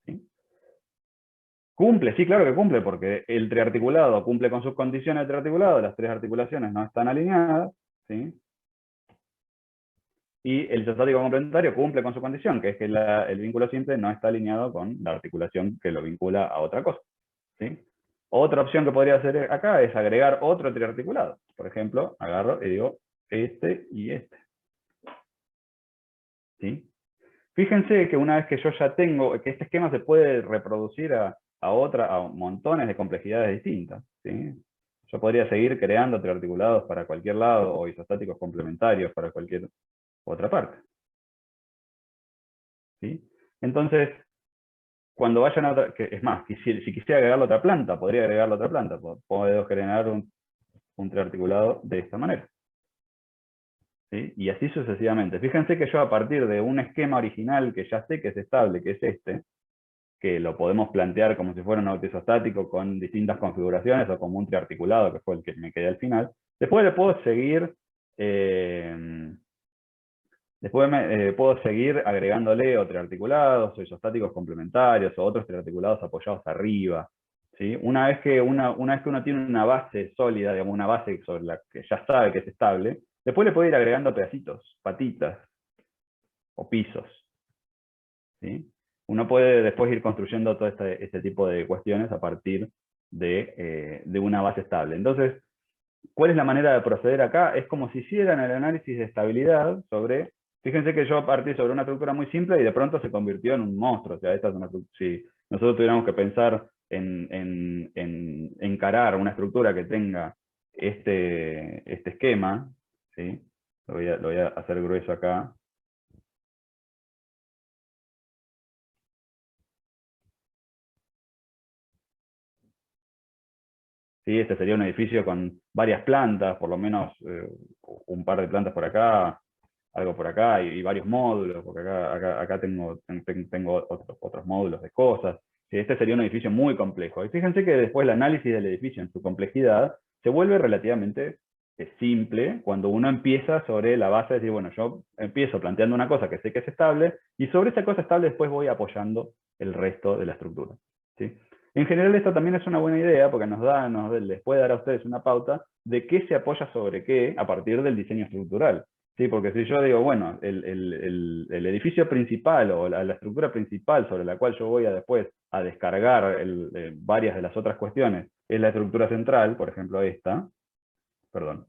¿Sí? ¿Cumple? Sí, claro que cumple, porque el triarticulado cumple con sus condiciones de triarticulado, las tres articulaciones no están alineadas, ¿sí? Y el isostático complementario cumple con su condición, que es que el vínculo simple no está alineado con la articulación que lo vincula a otra cosa. ¿Sí? Otra opción que podría hacer acá es agregar otro triarticulado. Por ejemplo, agarro y digo este y este. ¿Sí? Fíjense que una vez que yo ya tengo, que este esquema se puede reproducir a montones de complejidades distintas. ¿Sí? Yo podría seguir creando triarticulados para cualquier lado o isostáticos complementarios para cualquier otra parte. ¿Sí? Entonces, cuando vayan a otra, es más, si quisiera agregar otra planta, podría agregar otra planta. Puedo generar un triarticulado de esta manera. ¿Sí? Y así sucesivamente. Fíjense que yo a partir de un esquema original que ya sé que es estable, que es este, que lo podemos plantear como si fuera un autoisostático con distintas configuraciones o como un triarticulado, que fue el que me quedé al final. Después le puedo seguir, puedo seguir agregándole o triarticulados o isostáticos complementarios o otros triarticulados apoyados arriba. ¿Sí? Una vez que uno tiene una base sólida, digamos, una base sobre la que ya sabe que es estable, después le puede ir agregando pedacitos, patitas o pisos. ¿Sí? Uno puede después ir construyendo todo este tipo de cuestiones a partir de una base estable. Entonces, ¿cuál es la manera de proceder acá? Es como si hicieran el análisis de estabilidad sobre... Fíjense que yo partí sobre una estructura muy simple y de pronto se convirtió en un monstruo. O sea, si nosotros tuviéramos que pensar en encarar una estructura que tenga este esquema, ¿sí? Lo voy a hacer grueso acá. ¿Sí? Este sería un edificio con varias plantas, por lo menos un par de plantas por acá, algo por acá, y varios módulos, porque acá tengo otros módulos de cosas. ¿Sí? Este sería un edificio muy complejo. Y fíjense que después el análisis del edificio en su complejidad se vuelve relativamente simple cuando uno empieza sobre la base de decir, bueno, yo empiezo planteando una cosa que sé que es estable, y sobre esa cosa estable después voy apoyando el resto de la estructura, ¿sí? En general esto también es una buena idea porque les puede dar a ustedes una pauta de qué se apoya sobre qué a partir del diseño estructural, ¿sí? Porque si yo digo, bueno, el edificio principal o la estructura principal sobre la cual yo voy después a descargar varias de las otras cuestiones es la estructura central, por ejemplo esta, perdón.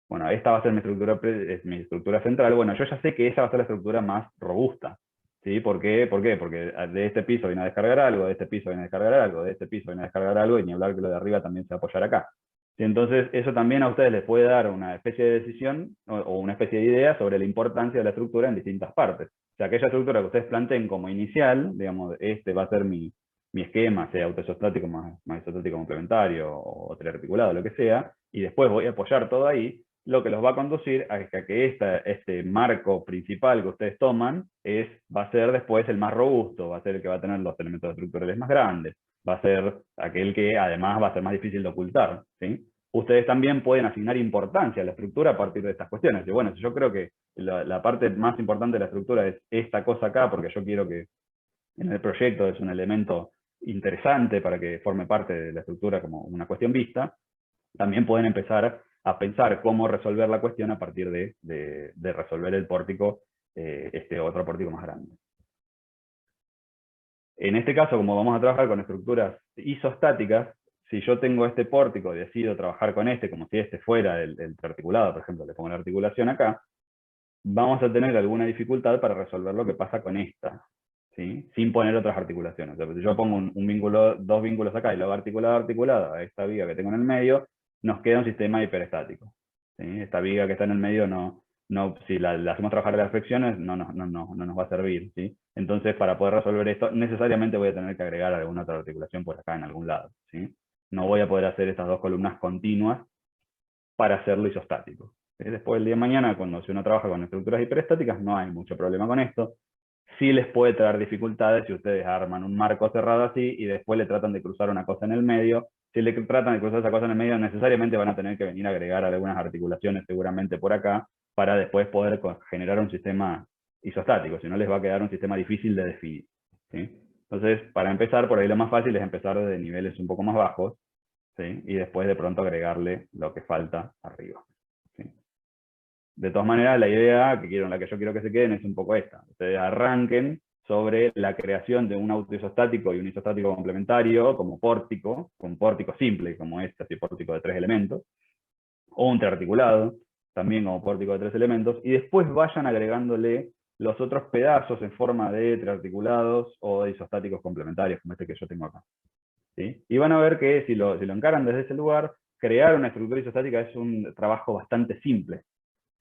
Bueno, esta va a ser mi estructura central. Bueno, yo ya sé que esa va a ser la estructura más robusta, ¿sí? ¿Por qué? Porque de este piso viene a descargar algo, de este piso viene a descargar algo, de este piso viene a descargar algo, y ni hablar que lo de arriba también se va a apoyar acá. ¿Sí? Entonces, eso también a ustedes les puede dar una especie de decisión o una especie de idea sobre la importancia de la estructura en distintas partes. O sea, aquella estructura que ustedes planteen como inicial, digamos, este va a ser mi esquema, sea autoisostático más isostático complementario o triarticulado, lo que sea, y después voy a apoyar todo ahí. Lo que los va a conducir a que este marco principal que ustedes toman va a ser después el más robusto, va a ser el que va a tener los elementos estructurales más grandes, va a ser aquel que además va a ser más difícil de ocultar, ¿sí? Ustedes también pueden asignar importancia a la estructura a partir de estas cuestiones. Y bueno, si yo creo que la parte más importante de la estructura es esta cosa acá, porque yo quiero que en el proyecto es un elemento interesante para que forme parte de la estructura como una cuestión vista, también pueden empezar a pensar cómo resolver la cuestión a partir de resolver el pórtico, este otro pórtico más grande. En este caso, como vamos a trabajar con estructuras isostáticas, si yo tengo este pórtico y decido trabajar con este, como si este fuera el articulado, por ejemplo, le pongo la articulación acá, vamos a tener alguna dificultad para resolver lo que pasa con esta, ¿sí? Sin poner otras articulaciones. O sea, si yo pongo un vínculo, dos vínculos acá y luego articulado a esta viga que tengo en el medio, nos queda un sistema hiperestático, ¿sí? Esta viga que está en el medio si la hacemos trabajar las fricciones, no nos va a servir, ¿sí? Entonces, para poder resolver esto, necesariamente voy a tener que agregar alguna otra articulación por acá en algún lado, ¿sí? No voy a poder hacer estas dos columnas continuas para hacerlo isostático. Después del día de mañana, si uno trabaja con estructuras hiperestáticas, no hay mucho problema con esto. Sí les puede traer dificultades si ustedes arman un marco cerrado así y después le tratan de cruzar una cosa en el medio. Si le tratan de cruzar esa cosa en el medio, necesariamente van a tener que venir a agregar algunas articulaciones seguramente por acá para después poder generar un sistema isostático, si no les va a quedar un sistema difícil de definir, ¿sí? Entonces, para empezar, por ahí lo más fácil es empezar desde niveles un poco más bajos, ¿sí? Y después de pronto agregarle lo que falta arriba, ¿sí? De todas maneras, la idea la que yo quiero que se queden es un poco esta. Ustedes arranquen sobre la creación de un autoisostático y un isostático complementario como pórtico, con pórtico simple, como este, así pórtico de 3 elementos, o un triarticulado, también como pórtico de 3 elementos, y después vayan agregándole los otros pedazos en forma de triarticulados o de isostáticos complementarios, como este que yo tengo acá, ¿sí? Y van a ver que si lo encaran desde ese lugar, crear una estructura isostática es un trabajo bastante simple,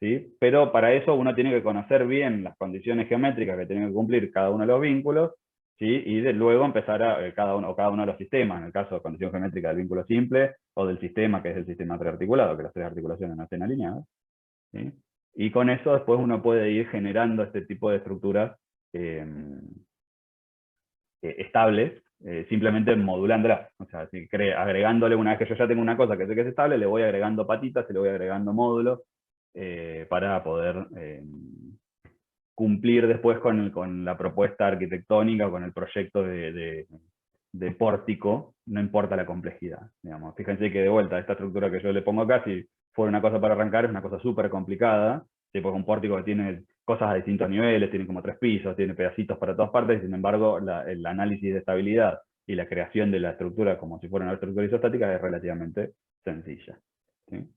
¿sí? Pero para eso uno tiene que conocer bien las condiciones geométricas que tienen que cumplir cada uno de los vínculos, ¿sí? Y luego empezar a cada uno de los sistemas, en el caso de condición geométrica del vínculo simple, o del sistema que es el sistema triarticulado, que las 3 articulaciones no estén alineadas, ¿sí? Y con eso después uno puede ir generando este tipo de estructuras estables, simplemente modulándolas. O sea, agregándole, una vez que yo ya tengo una cosa que sé que es estable, le voy agregando patitas y le voy agregando módulos para poder cumplir después con la propuesta arquitectónica o con el proyecto de pórtico, no importa la complejidad. Digamos. Fíjense que de vuelta, esta estructura que yo le pongo acá, si fuera una cosa para arrancar, es una cosa súper complicada, tipo un pórtico que tiene cosas a distintos niveles, tiene como 3 pisos, tiene pedacitos para todas partes, y sin embargo el análisis de estabilidad y la creación de la estructura como si fuera una estructura isostática es relativamente sencilla, ¿sí?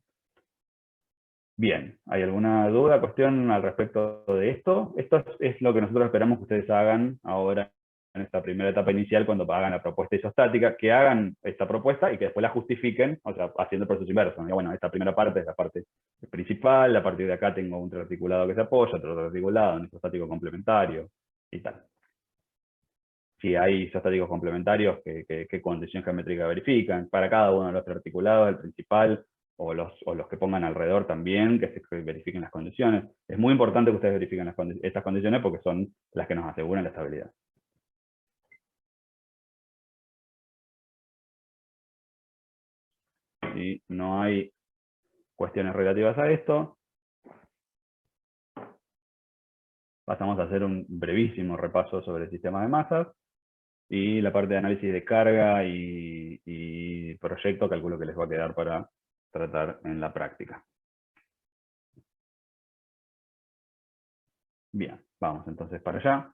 Bien, ¿hay alguna duda, cuestión al respecto de esto? Esto es lo que nosotros esperamos que ustedes hagan ahora en esta primera etapa inicial cuando hagan la propuesta isostática, que hagan esta propuesta y que después la justifiquen, o sea, haciendo el proceso inverso. Bueno, esta primera parte es la parte principal, a partir de acá tengo un triarticulado que se apoya, otro triarticulado, un isostático complementario y tal. Si hay isostáticos complementarios, ¿qué condición geométrica verifican? Para cada uno de los triarticulados, el principal, o los que pongan alrededor también, que verifiquen las condiciones. Es muy importante que ustedes verifiquen estas condiciones porque son las que nos aseguran la estabilidad. Si no hay cuestiones relativas a esto. Pasamos a hacer un brevísimo repaso sobre el sistema de masas. Y la parte de análisis de carga y proyecto calculo que les va a quedar para tratar en la práctica. Bien, vamos entonces para allá.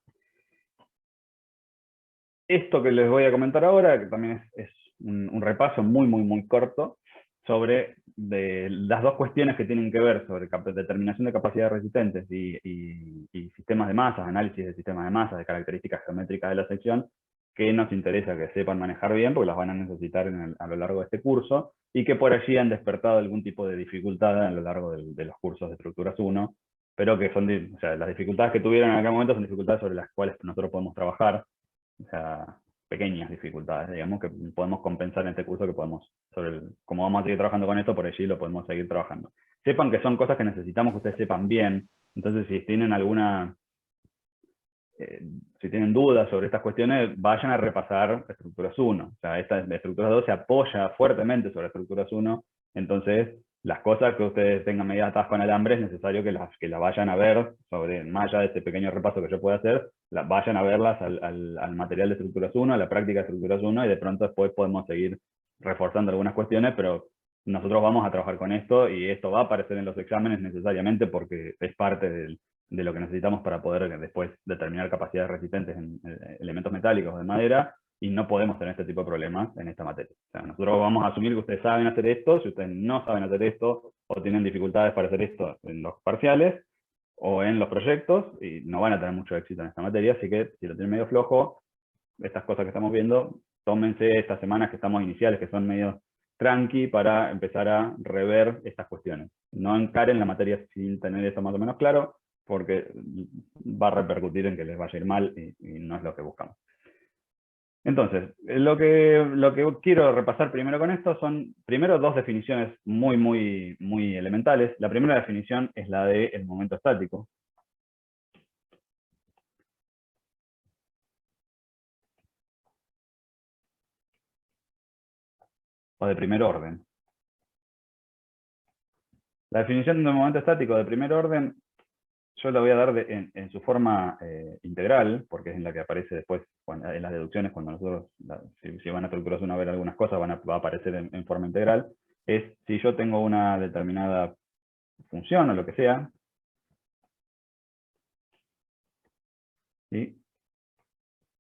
Esto que les voy a comentar ahora, que también es un repaso muy corto, sobre las dos cuestiones que tienen que ver sobre determinación de capacidades resistentes y sistemas de masas, análisis de sistemas de masas, de características geométricas de la sección, que nos interesa que sepan manejar bien, porque las van a necesitar a lo largo de este curso, y que por allí han despertado algún tipo de dificultad a lo largo de los cursos de estructuras 1, pero que son, o sea, las dificultades que tuvieron en aquel momento son dificultades sobre las cuales nosotros podemos trabajar, o sea, pequeñas dificultades, digamos, que podemos compensar en este curso, que podemos, como vamos a seguir trabajando con esto, por allí lo podemos seguir trabajando. Sepan que son cosas que necesitamos que ustedes sepan bien, entonces si tienen si tienen dudas sobre estas cuestiones, vayan a repasar estructuras 1. O sea, esta estructuras 2 se apoya fuertemente sobre estructuras 1, entonces las cosas que ustedes tengan medidas atadas con alambre es necesario que las vayan a ver, más allá de este pequeño repaso que yo pueda hacer, vayan a verlas al material de estructuras 1, a la práctica de estructuras 1, y de pronto después podemos seguir reforzando algunas cuestiones, pero nosotros vamos a trabajar con esto, y esto va a aparecer en los exámenes necesariamente porque es parte de lo que necesitamos para poder después determinar capacidades resistentes en elementos metálicos de madera, y no podemos tener este tipo de problemas en esta materia. O sea, nosotros vamos a asumir que ustedes saben hacer esto. Si ustedes no saben hacer esto, o tienen dificultades para hacer esto en los parciales, o en los proyectos, y no van a tener mucho éxito en esta materia, así que si lo tienen medio flojo, estas cosas que estamos viendo, tómense estas semanas que estamos iniciales, que son medio tranqui, para empezar a rever estas cuestiones. No encaren la materia sin tener eso más o menos claro, porque va a repercutir en que les vaya a ir mal, y no es lo que buscamos. Entonces, lo que quiero repasar primero con esto son, primero, dos definiciones muy elementales. La primera definición es la del momento estático. O de primer orden. La definición de un momento estático de primer orden, yo la voy a dar en su forma integral, porque es en la que aparece después en las deducciones, cuando nosotros, si van a estructuras 1 a ver algunas cosas, va a aparecer en forma integral. Es si yo tengo una determinada función o lo que sea, ¿sí?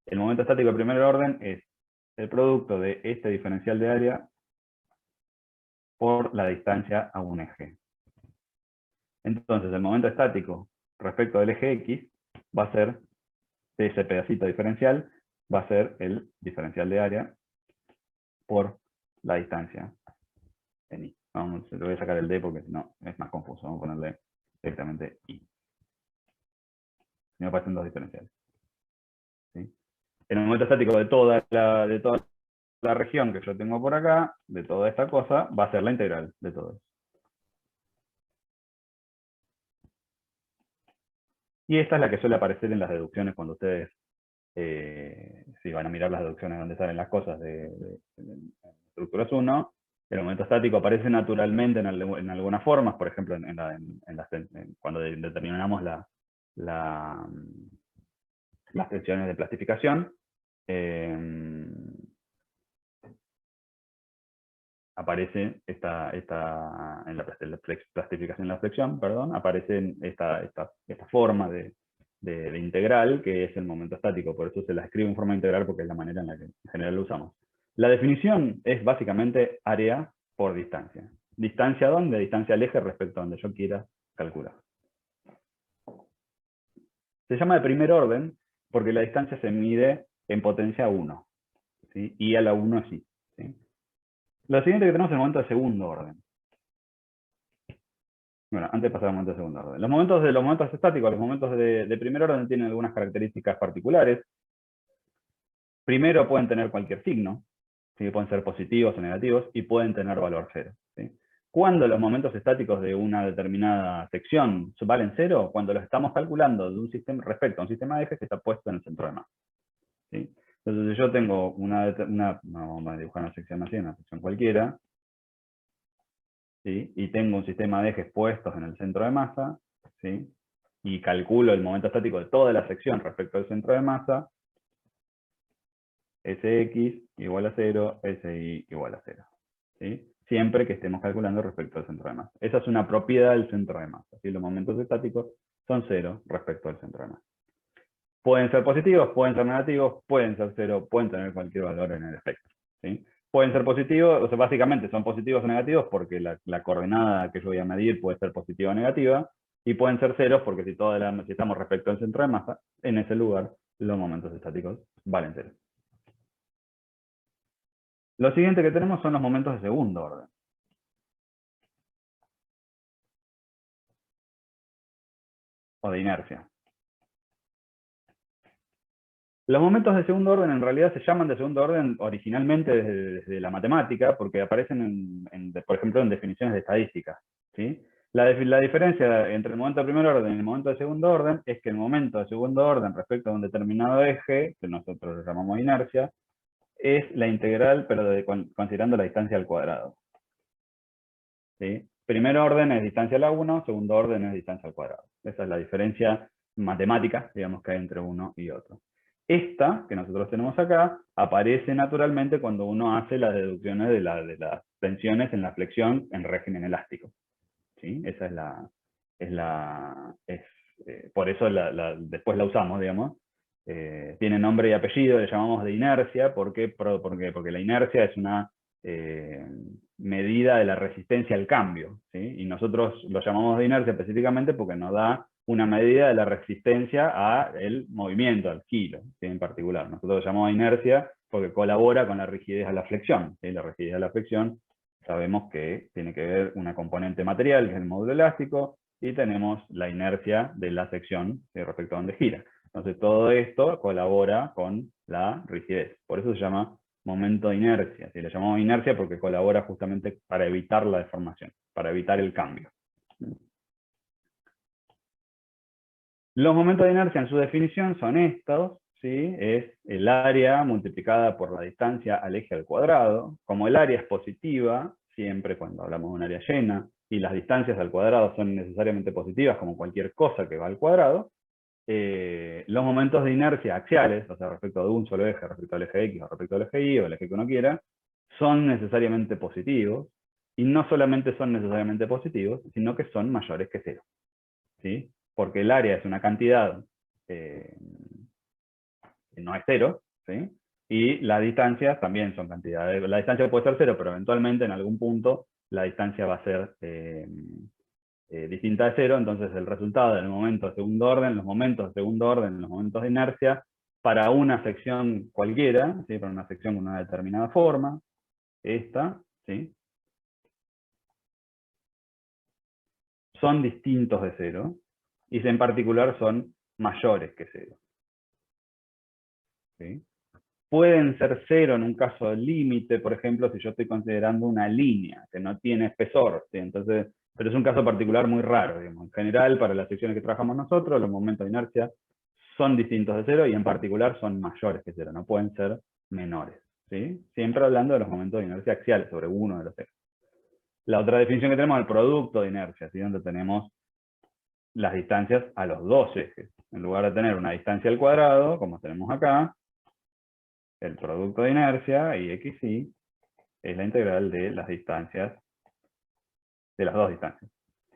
El momento estático de primer orden es el producto de este diferencial de área por la distancia a un eje. Entonces, el momento estático respecto del eje X va a ser, de ese pedacito diferencial, va a ser el diferencial de área por la distancia en Y. Le voy a sacar el D porque si no es más confuso. Vamos a ponerle directamente Y. Me aparecen dos diferenciales. ¿Sí? El momento estático de toda la región que yo tengo por acá, de toda esta cosa, va a ser la integral de todo eso. Y esta es la que suele aparecer en las deducciones cuando ustedes, si van a mirar las deducciones donde salen las cosas de estructuras 1, el momento estático aparece naturalmente en algunas formas, por ejemplo, cuando determinamos las tensiones de plastificación. Aparece en la plastificación de la flexión, perdón, aparece esta forma de integral, que es el momento estático. Por eso se la escribe en forma integral, porque es la manera en la que en general lo usamos. La definición es básicamente área por distancia. ¿Distancia a dónde? Distancia al eje respecto a donde yo quiera calcular. Se llama de primer orden porque la distancia se mide en potencia 1. ¿Sí? Y a la 1 es I. ¿Sí? Lo siguiente que tenemos es el momento de segundo orden. Bueno, antes de pasar al momento de segundo orden. Los momentos estáticos, los momentos de primer orden tienen algunas características particulares. Primero, pueden tener cualquier signo, ¿sí? Pueden ser positivos o negativos, y pueden tener valor 0. ¿Sí? Cuando los momentos estáticos de una determinada sección valen 0, cuando los estamos calculando de un sistema respecto a un sistema de ejes que está puesto en el centro de masa. ¿Sí? Entonces, si yo tengo vamos a dibujar una sección así, una sección cualquiera, ¿sí? Y tengo un sistema de ejes puestos en el centro de masa, ¿sí? Y calculo el momento estático de toda la sección respecto al centro de masa, Sx igual a 0, Si igual a 0. ¿Sí? Siempre que estemos calculando respecto al centro de masa. Esa es una propiedad del centro de masa. ¿Sí? Los momentos estáticos son 0 respecto al centro de masa. Pueden ser positivos, pueden ser negativos, pueden ser 0, pueden tener cualquier valor en el espectro. ¿Sí? Pueden ser positivos, o sea, básicamente son positivos o negativos porque la coordenada que yo voy a medir puede ser positiva o negativa, y pueden ser ceros porque si estamos respecto al centro de masa, en ese lugar los momentos estáticos valen 0. Lo siguiente que tenemos son los momentos de segundo orden. O de inercia. Los momentos de segundo orden en realidad se llaman de segundo orden originalmente desde la matemática, porque aparecen, por ejemplo, en definiciones de estadística. ¿Sí? La diferencia entre el momento de primer orden y el momento de segundo orden es que el momento de segundo orden respecto a un determinado eje, que nosotros lo llamamos inercia, es la integral, pero considerando la distancia al cuadrado. ¿Sí? Primer orden es distancia a la 1, segundo orden es distancia al cuadrado. Esa es la diferencia matemática, digamos, que hay entre uno y otro. Esta, que nosotros tenemos acá, aparece naturalmente cuando uno hace las deducciones de las tensiones en la flexión en régimen elástico. ¿Sí? Esa por eso después la usamos, digamos. Tiene nombre y apellido, le llamamos de inercia, porque la inercia es una medida de la resistencia al cambio, ¿sí? Y nosotros lo llamamos de inercia específicamente porque nos da una medida de la resistencia al movimiento, al giro, ¿sí? En particular. Nosotros lo llamamos inercia porque colabora con la rigidez a la flexión, ¿sí? La rigidez a la flexión sabemos que tiene que ver una componente material, que es el módulo elástico, y tenemos la inercia de la sección respecto a donde gira. Entonces todo esto colabora con la rigidez. Por eso se llama momento de inercia. Le llamamos inercia porque colabora justamente para evitar la deformación, para evitar el cambio. Los momentos de inercia en su definición son estos, ¿sí? Es el área multiplicada por la distancia al eje al cuadrado. Como el área es positiva, siempre cuando hablamos de un área llena, y las distancias al cuadrado son necesariamente positivas, como cualquier cosa que va al cuadrado, los momentos de inercia axiales, o sea, respecto de un solo eje, respecto al eje X o respecto al eje Y o el eje que uno quiera, son necesariamente positivos, y no solamente son necesariamente positivos, sino que son mayores que 0. ¿Sí? Porque el área es una cantidad que no es 0, ¿sí? Y las distancias también son cantidades. La distancia puede ser 0, pero eventualmente en algún punto la distancia va a ser distinta de 0, entonces el resultado del momento de segundo orden, los momentos de segundo orden, los momentos de inercia, para una sección cualquiera, ¿sí? Para una sección con una determinada forma, esta, ¿sí? Son distintos de 0, y en particular son mayores que 0. ¿Sí? Pueden ser 0 en un caso límite, por ejemplo, si yo estoy considerando una línea que no tiene espesor, ¿sí? Entonces, pero es un caso particular muy raro, digamos. En general, para las secciones que trabajamos nosotros, los momentos de inercia son distintos de 0 y en particular son mayores que 0, no pueden ser menores. ¿Sí? Siempre hablando de los momentos de inercia axiales, sobre uno de los ejes. La otra definición que tenemos es el producto de inercia, ¿sí? Donde tenemos las distancias a los dos ejes. En lugar de tener una distancia al cuadrado, como tenemos acá, el producto de inercia, y xy, es la integral de las distancias, de las dos distancias.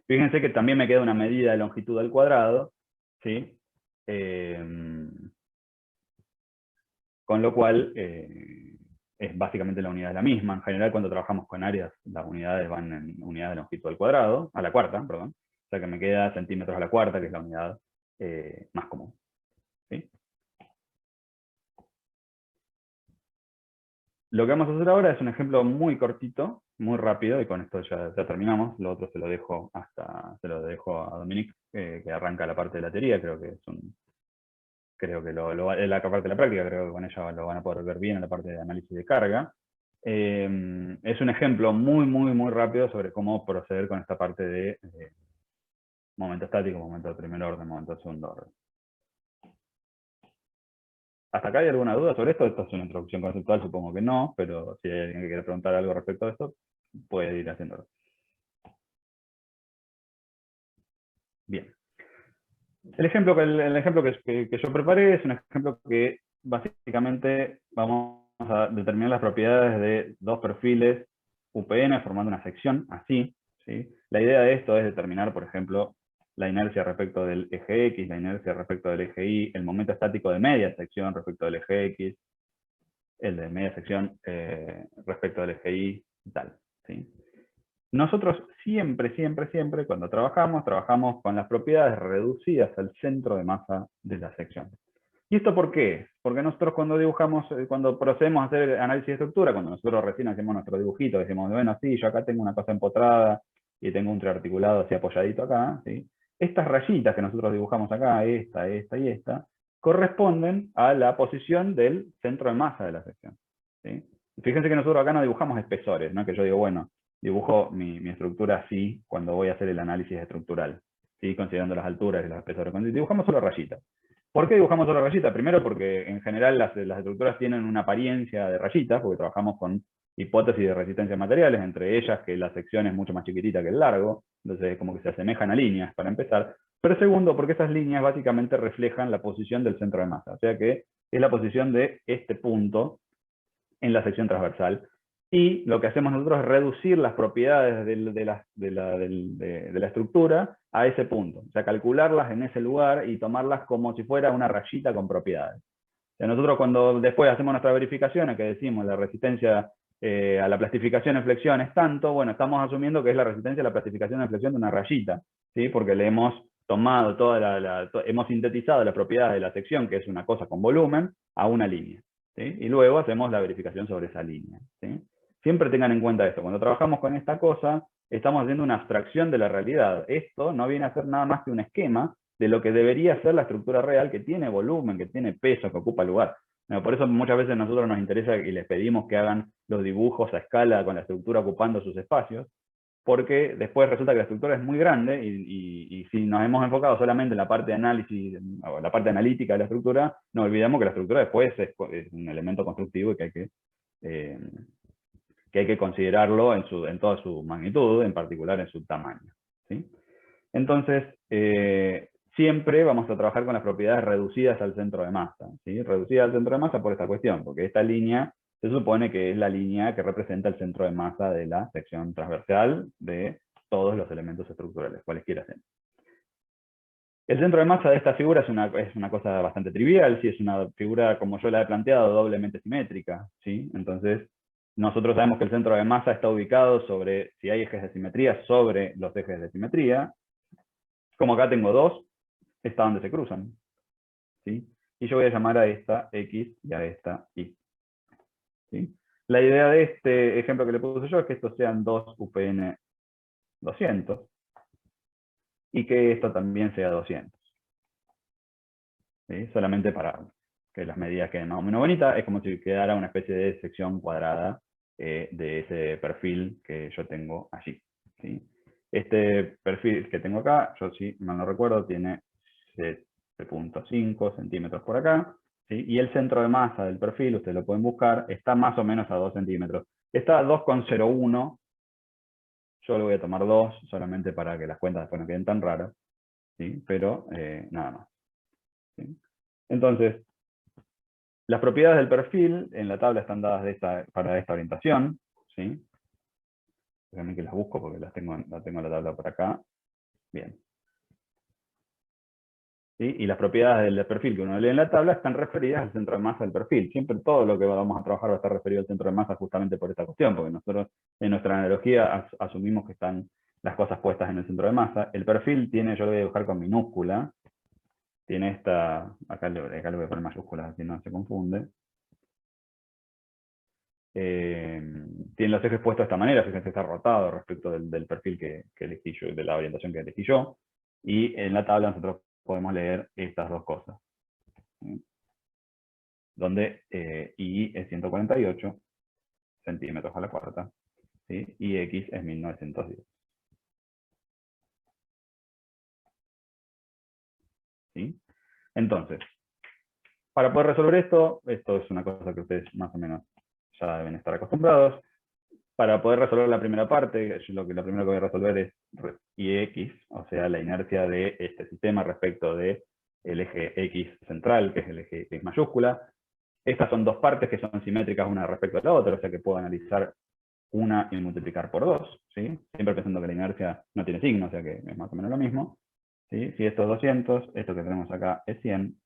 Fíjense que también me queda una medida de longitud al cuadrado, ¿sí? Con lo cual, es básicamente la unidad es la misma. En general, cuando trabajamos con áreas, las unidades van en unidad de longitud al cuadrado, a la cuarta, perdón. O sea que me queda centímetros a la cuarta, que es la unidad más común. ¿Sí? Lo que vamos a hacer ahora es un ejemplo muy cortito, muy rápido, y con esto ya terminamos. Lo otro se lo dejo a Dominique, que arranca la parte de la teoría. Creo que es la parte de la práctica, creo que con ella lo van a poder ver bien en la parte de análisis de carga. Es un ejemplo muy, muy, muy rápido sobre cómo proceder con esta parte de momento estático, momento de primer orden, momento de segundo orden. ¿Hasta acá hay alguna duda sobre esto? Esto es una introducción conceptual, supongo que no, pero si hay alguien que quiere preguntar algo respecto a esto, puede ir haciéndolo. Bien. El ejemplo que yo preparé es un ejemplo que básicamente vamos a determinar las propiedades de dos perfiles UPN formando una sección, así. ¿Sí? La idea de esto es determinar, por ejemplo, la inercia respecto del eje X, la inercia respecto del eje Y, el momento estático de media sección respecto del eje X, el de media sección respecto del eje Y y tal. ¿Sí? Nosotros siempre, cuando trabajamos con las propiedades reducidas al centro de masa de la sección. ¿Y esto por qué? Porque nosotros cuando dibujamos, cuando procedemos a hacer análisis de estructura, cuando nosotros recién hacemos nuestro dibujito, decimos, bueno, sí, yo acá tengo una cosa empotrada y tengo un triarticulado así apoyadito acá, ¿sí? Estas rayitas que nosotros dibujamos acá, esta y esta, corresponden a la posición del centro de masa de la sección. ¿Sí? Fíjense que nosotros acá no dibujamos espesores, ¿no? Que yo digo, bueno, dibujo mi estructura así cuando voy a hacer el análisis estructural, ¿sí? Considerando las alturas y los espesores. Cuando dibujamos solo rayitas. ¿Por qué dibujamos solo rayitas? Primero porque en general las estructuras tienen una apariencia de rayitas, porque trabajamos con hipótesis de resistencia de materiales, entre ellas que la sección es mucho más chiquitita que el largo, entonces como que se asemejan a líneas para empezar. Pero segundo, porque esas líneas básicamente reflejan la posición del centro de masa, o sea que es la posición de este punto en la sección transversal. Y lo que hacemos nosotros es reducir las propiedades de la estructura a ese punto. O sea, calcularlas en ese lugar y tomarlas como si fuera una rayita con propiedades. O sea, nosotros cuando después hacemos nuestras verificaciones, que decimos la resistencia a la plastificación en flexión es tanto, bueno, estamos asumiendo que es la resistencia a la plastificación en flexión de una rayita, ¿sí? Porque le hemos tomado hemos sintetizado la propiedad de la sección, que es una cosa con volumen, a una línea. ¿Sí? Y luego hacemos la verificación sobre esa línea. ¿Sí? Siempre tengan en cuenta esto, cuando trabajamos con esta cosa, estamos haciendo una abstracción de la realidad. Esto no viene a ser nada más que un esquema de lo que debería ser la estructura real, que tiene volumen, que tiene peso, que ocupa lugar. Bueno, por eso muchas veces a nosotros nos interesa y les pedimos que hagan los dibujos a escala con la estructura ocupando sus espacios, porque después resulta que la estructura es muy grande y si nos hemos enfocado solamente en la parte de análisis, o la parte analítica de la estructura, no olvidamos que la estructura después es un elemento constructivo y que hay que considerarlo en toda su magnitud, en particular en su tamaño. ¿Sí? Entonces, siempre vamos a trabajar con las propiedades reducidas al centro de masa. ¿Sí? Reducidas al centro de masa por esta cuestión, porque esta línea se supone que es la línea que representa el centro de masa de la sección transversal de todos los elementos estructurales, cualesquiera sean. El centro de masa de esta figura es una cosa bastante trivial, ¿sí? Es una figura, como yo la he planteado, doblemente simétrica. ¿Sí? Entonces, nosotros sabemos que el centro de masa está ubicado sobre, si hay ejes de simetría, sobre los ejes de simetría. Como acá tengo dos, está donde se cruzan. ¿Sí? Y yo voy a llamar a esta X y a esta Y. ¿Sí? La idea de este ejemplo que le puse yo es que estos sean dos UPN 200 y que esto también sea 200. ¿Sí? Solamente para que las medidas queden más o menos bonitas, es como si quedara una especie de sección cuadrada de ese perfil que yo tengo allí. ¿Sí? Este perfil que tengo acá, yo sí mal no recuerdo, tiene 7.5 centímetros por acá. ¿Sí? Y el centro de masa del perfil, ustedes lo pueden buscar, está más o menos a 2 centímetros. Está a 2,01. Yo le voy a tomar 2, solamente para que las cuentas después no queden tan raras. ¿Sí? Pero nada más. ¿Sí? Entonces, las propiedades del perfil en la tabla están dadas para esta orientación. ¿Sí? Déjenme que las busco porque la tengo en la tabla por acá. Bien. ¿Sí? Y las propiedades del perfil que uno lee en la tabla están referidas al centro de masa del perfil. Siempre todo lo que vamos a trabajar va a estar referido al centro de masa justamente por esta cuestión, porque nosotros en nuestra analogía asumimos que están las cosas puestas en el centro de masa. El perfil tiene, yo lo voy a dibujar con minúscula, tiene esta, acá le voy a poner mayúsculas, así no se confunde. Tiene los ejes puestos de esta manera, fíjense, está rotado respecto del perfil que elegí yo, de la orientación que elegí yo. Y en la tabla nosotros podemos leer estas dos cosas. ¿Sí? Donde Y es 148 centímetros a la cuarta, ¿sí? Y X es 1910. ¿Sí? Entonces, para poder resolver esto es una cosa que ustedes más o menos ya deben estar acostumbrados. para poder resolver la primera parte, lo primero que voy a resolver es Ix, o sea, la inercia de este sistema respecto del eje X central, que es el eje X mayúscula. Estas son dos partes que son simétricas una respecto a la otra, o sea que puedo analizar una y multiplicar por 2, ¿sí? Siempre pensando que la inercia no tiene signo, o sea que es más o menos lo mismo. ¿Sí? Si esto es 200, esto que tenemos acá es 100,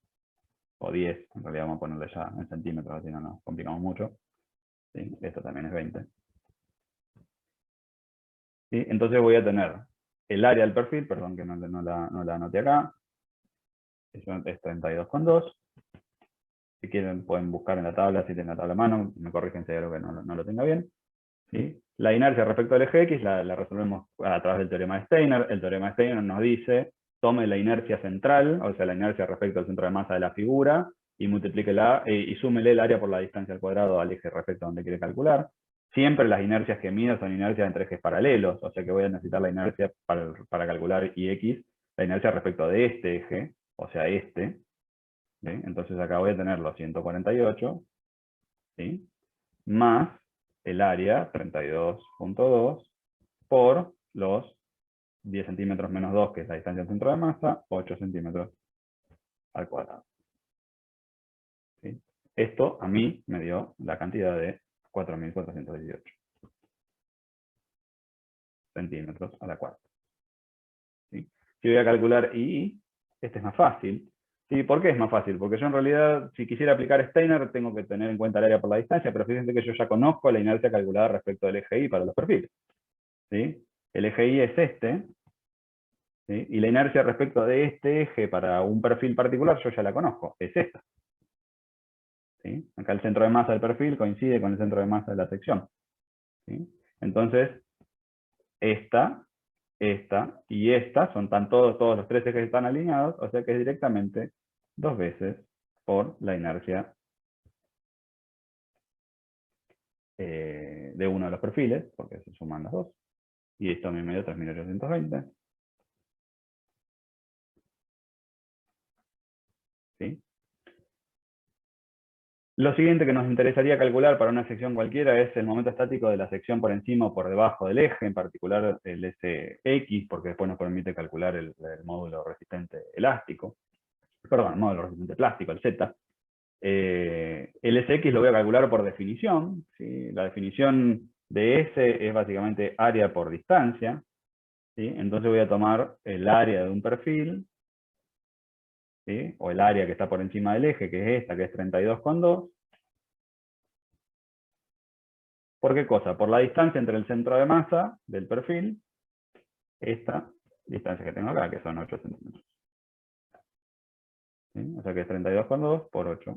o 10, en realidad vamos a ponerle ya en centímetros, así no nos complicamos mucho. ¿Sí? Esto también es 20. ¿Sí? Entonces voy a tener el área del perfil, perdón que no la anoté acá, es 32,2. Si quieren pueden buscar en la tabla, si tienen la tabla a mano, me corrigen si hay algo que no lo tenga bien. ¿Sí? La inercia respecto al eje X la resolvemos a través del teorema de Steiner. El teorema de Steiner nos dice, tome la inercia central, o sea, la inercia respecto al centro de masa de la figura, y multiplíquela y súmele el área por la distancia al cuadrado al eje respecto a donde quiere calcular. Siempre las inercias que mido son inercias entre ejes paralelos, o sea que voy a necesitar la inercia para calcular Ix, la inercia respecto de este eje, o sea, este. ¿Sí? Entonces acá voy a tener los 148, ¿sí? Más el área, 32,2, por los 10 centímetros menos 2, que es la distancia del centro de masa, 8 centímetros al cuadrado. ¿Sí? Esto a mí me dio la cantidad de 4.418 centímetros a la cuarta. ¿Sí? Si voy a calcular I, este es más fácil. ¿Sí? ¿Por qué es más fácil? Porque yo en realidad, si quisiera aplicar Steiner, tengo que tener en cuenta el área por la distancia, pero fíjense que yo ya conozco la inercia calculada respecto del eje Y para los perfiles. ¿Sí? El eje Y es este, ¿sí? Y la inercia respecto de este eje para un perfil particular yo ya la conozco, es esta. ¿Sí? Acá el centro de masa del perfil coincide con el centro de masa de la sección. ¿Sí? Entonces, esta y esta son todos los tres ejes que están alineados, o sea que es directamente 2 veces por la inercia de uno de los perfiles, porque se suman las dos. Y esto a mí me dio 3.820. ¿Sí? Lo siguiente que nos interesaría calcular para una sección cualquiera es el momento estático de la sección por encima o por debajo del eje, en particular el SX, porque después nos permite calcular el módulo resistente elástico. Perdón, el módulo resistente plástico, el Z. El SX lo voy a calcular por definición. ¿Sí? La definición de S es básicamente área por distancia. ¿Sí? Entonces voy a tomar el área de un perfil, ¿sí? O el área que está por encima del eje, que es esta, que es 32,2. ¿Por qué cosa? Por la distancia entre el centro de masa del perfil, esta distancia que tengo acá, que son 8 centímetros. ¿Sí? O sea que es 32,2 por 8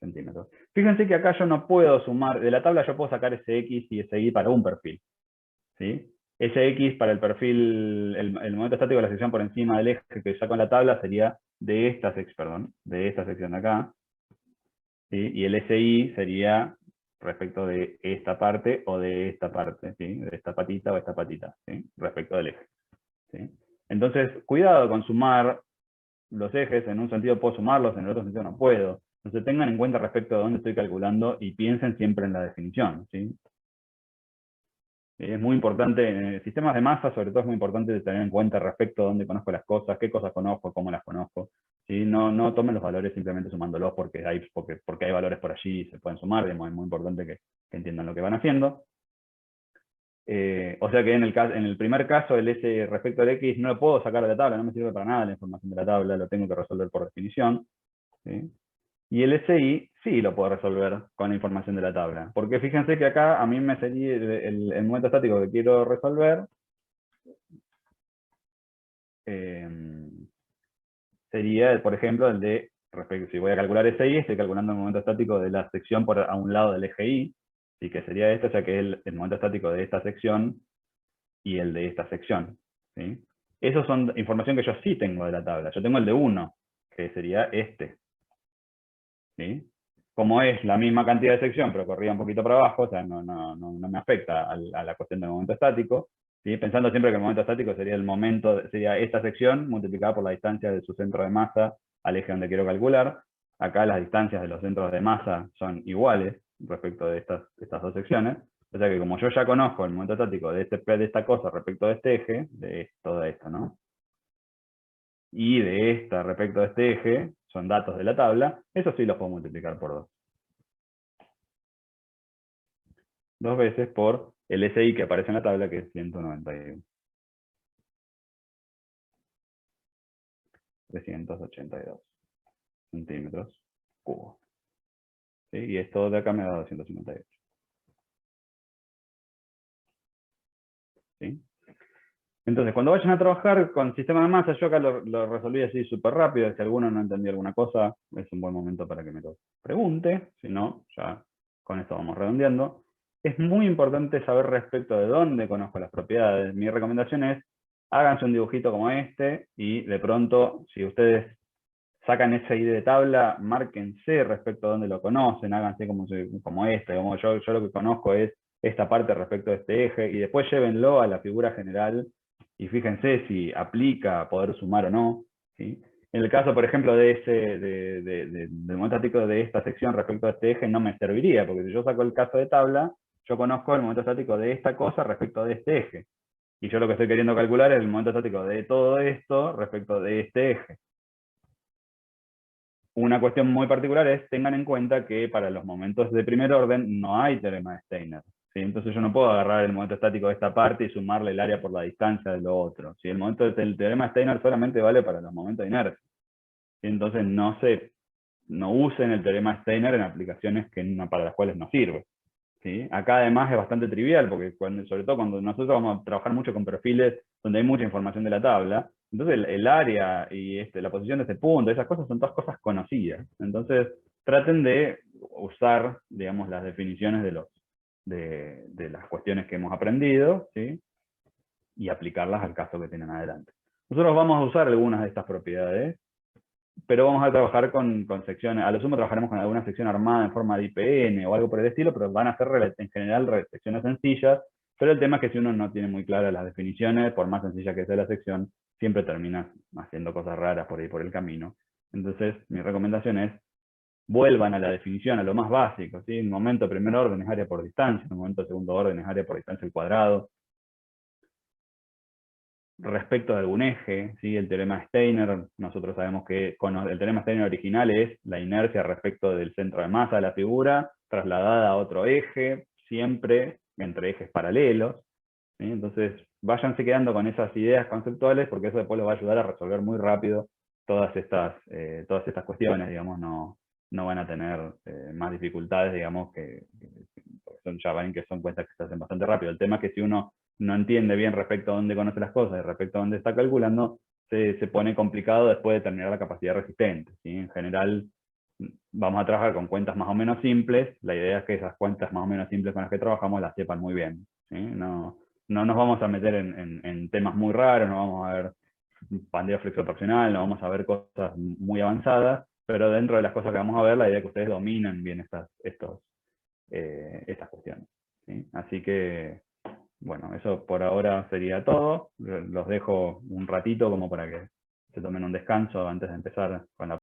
centímetros. Fíjense que acá yo no puedo sumar, de la tabla yo puedo sacar ese X y ese Y para un perfil. ¿Sí? Ese X para el perfil, el momento estático de la sección por encima del eje que saco en la tabla sería de esta sección de acá. ¿Sí? Y el SI sería respecto de esta parte o de esta parte, ¿sí? De esta patita o esta patita, ¿sí? Respecto del eje. ¿Sí? Entonces, cuidado con sumar los ejes, en un sentido puedo sumarlos, en el otro sentido no puedo. Entonces tengan en cuenta respecto a dónde estoy calculando y piensen siempre en la definición. ¿Sí? Es muy importante, en sistemas de masa sobre todo es muy importante tener en cuenta respecto a dónde conozco las cosas, qué cosas conozco, cómo las conozco. ¿Sí? No tomen los valores simplemente sumándolos porque hay valores por allí y se pueden sumar, es muy importante que entiendan lo que van haciendo. O sea que en el primer caso, el S respecto al X no lo puedo sacar de la tabla, no me sirve para nada la información de la tabla, lo tengo que resolver por definición. ¿Sí? Y el SI sí lo puedo resolver con la información de la tabla. Porque fíjense que acá a mí me sería el momento estático que quiero resolver. Sería, por ejemplo, el de, si voy a calcular SI, estoy calculando el momento estático de la sección a un lado del eje Y, ¿sí? Que sería este, o sea que es el momento estático de esta sección y el de esta sección. ¿Sí? Esos son información que yo sí tengo de la tabla. Yo tengo el de 1, que sería este. ¿Sí? Como es la misma cantidad de sección, pero corría un poquito para abajo, o sea, no me afecta a la cuestión del momento estático. ¿Sí? Pensando siempre que el momento estático sería sería esta sección multiplicada por la distancia de su centro de masa al eje donde quiero calcular. Acá las distancias de los centros de masa son iguales, respecto de estas dos secciones. O sea que como yo ya conozco el momento estático de esta cosa respecto de este eje, de todo esto, ¿no? Y de esta respecto de este eje, son datos de la tabla, eso sí los puedo multiplicar por 2. 2 veces por el SI que aparece en la tabla, que es 191. 382 centímetros cúbicos. ¿Sí? Y esto de acá me da 258. ¿Sí? Entonces, cuando vayan a trabajar con sistema de masa, yo acá lo resolví así súper rápido. Si alguno no entendió alguna cosa, es un buen momento para que me lo pregunte. Si no, ya con esto vamos redondeando. Es muy importante saber respecto de dónde conozco las propiedades. Mi recomendación es, háganse un dibujito como este y de pronto, si ustedes sacan esa idea de tabla, márquense respecto a dónde lo conocen, háganse como este. Como yo lo que conozco es esta parte respecto a este eje y después llévenlo a la figura general y fíjense si aplica poder sumar o no. ¿Sí? En el caso, por ejemplo, del momento estático de esta sección respecto a este eje, no me serviría, porque si yo saco el caso de tabla, yo conozco el momento estático de esta cosa respecto de este eje. Y yo lo que estoy queriendo calcular es el momento estático de todo esto respecto de este eje. Una cuestión muy particular es, tengan en cuenta que para los momentos de primer orden no hay teorema de Steiner. ¿Sí? Entonces yo no puedo agarrar el momento estático de esta parte y sumarle el área por la distancia de lo otro. ¿Sí? El teorema de Steiner solamente vale para los momentos de inercia. ¿Sí? Entonces no usen el teorema de Steiner en aplicaciones para las cuales no sirve. ¿Sí? Acá además es bastante trivial, porque sobre todo cuando nosotros vamos a trabajar mucho con perfiles donde hay mucha información de la tabla, entonces el área y la posición de este punto, esas cosas son todas cosas conocidas. Entonces traten de usar, digamos, las definiciones de las cuestiones que hemos aprendido, ¿sí? Y aplicarlas al caso que tienen adelante. Nosotros vamos a usar algunas de estas propiedades, pero vamos a trabajar con secciones, a lo sumo trabajaremos con alguna sección armada en forma de IPN o algo por el estilo, pero van a ser en general secciones sencillas, pero el tema es que si uno no tiene muy claras las definiciones, por más sencilla que sea la sección, siempre termina haciendo cosas raras por ahí por el camino. Entonces, mi recomendación es, vuelvan a la definición, a lo más básico, ¿sí? En momento de primer orden es área por distancia, en momento de segundo orden es área por distancia al cuadrado. Respecto de algún eje, ¿sí? El teorema de Steiner, nosotros sabemos que el teorema de Steiner original es la inercia respecto del centro de masa de la figura, trasladada a otro eje, siempre entre ejes paralelos. ¿Sí? Entonces, váyanse quedando con esas ideas conceptuales, porque eso después les va a ayudar a resolver muy rápido todas estas cuestiones, digamos, no van a tener más dificultades, digamos, ya ven que son cuentas que se hacen bastante rápido. El tema es que si uno no entiende bien respecto a dónde conoce las cosas y respecto a dónde está calculando, se pone complicado después de determinar la capacidad resistente. ¿Sí? En general, vamos a trabajar con cuentas más o menos simples. La idea es que esas cuentas más o menos simples con las que trabajamos las sepan muy bien. ¿Sí? No nos vamos a meter en temas muy raros, no vamos a ver pandeo flexotorsional, no vamos a ver cosas muy avanzadas, pero dentro de las cosas que vamos a ver, la idea es que ustedes dominen bien estas cuestiones. ¿Sí? Así que, bueno, eso por ahora sería todo. Los dejo un ratito como para que se tomen un descanso antes de empezar con la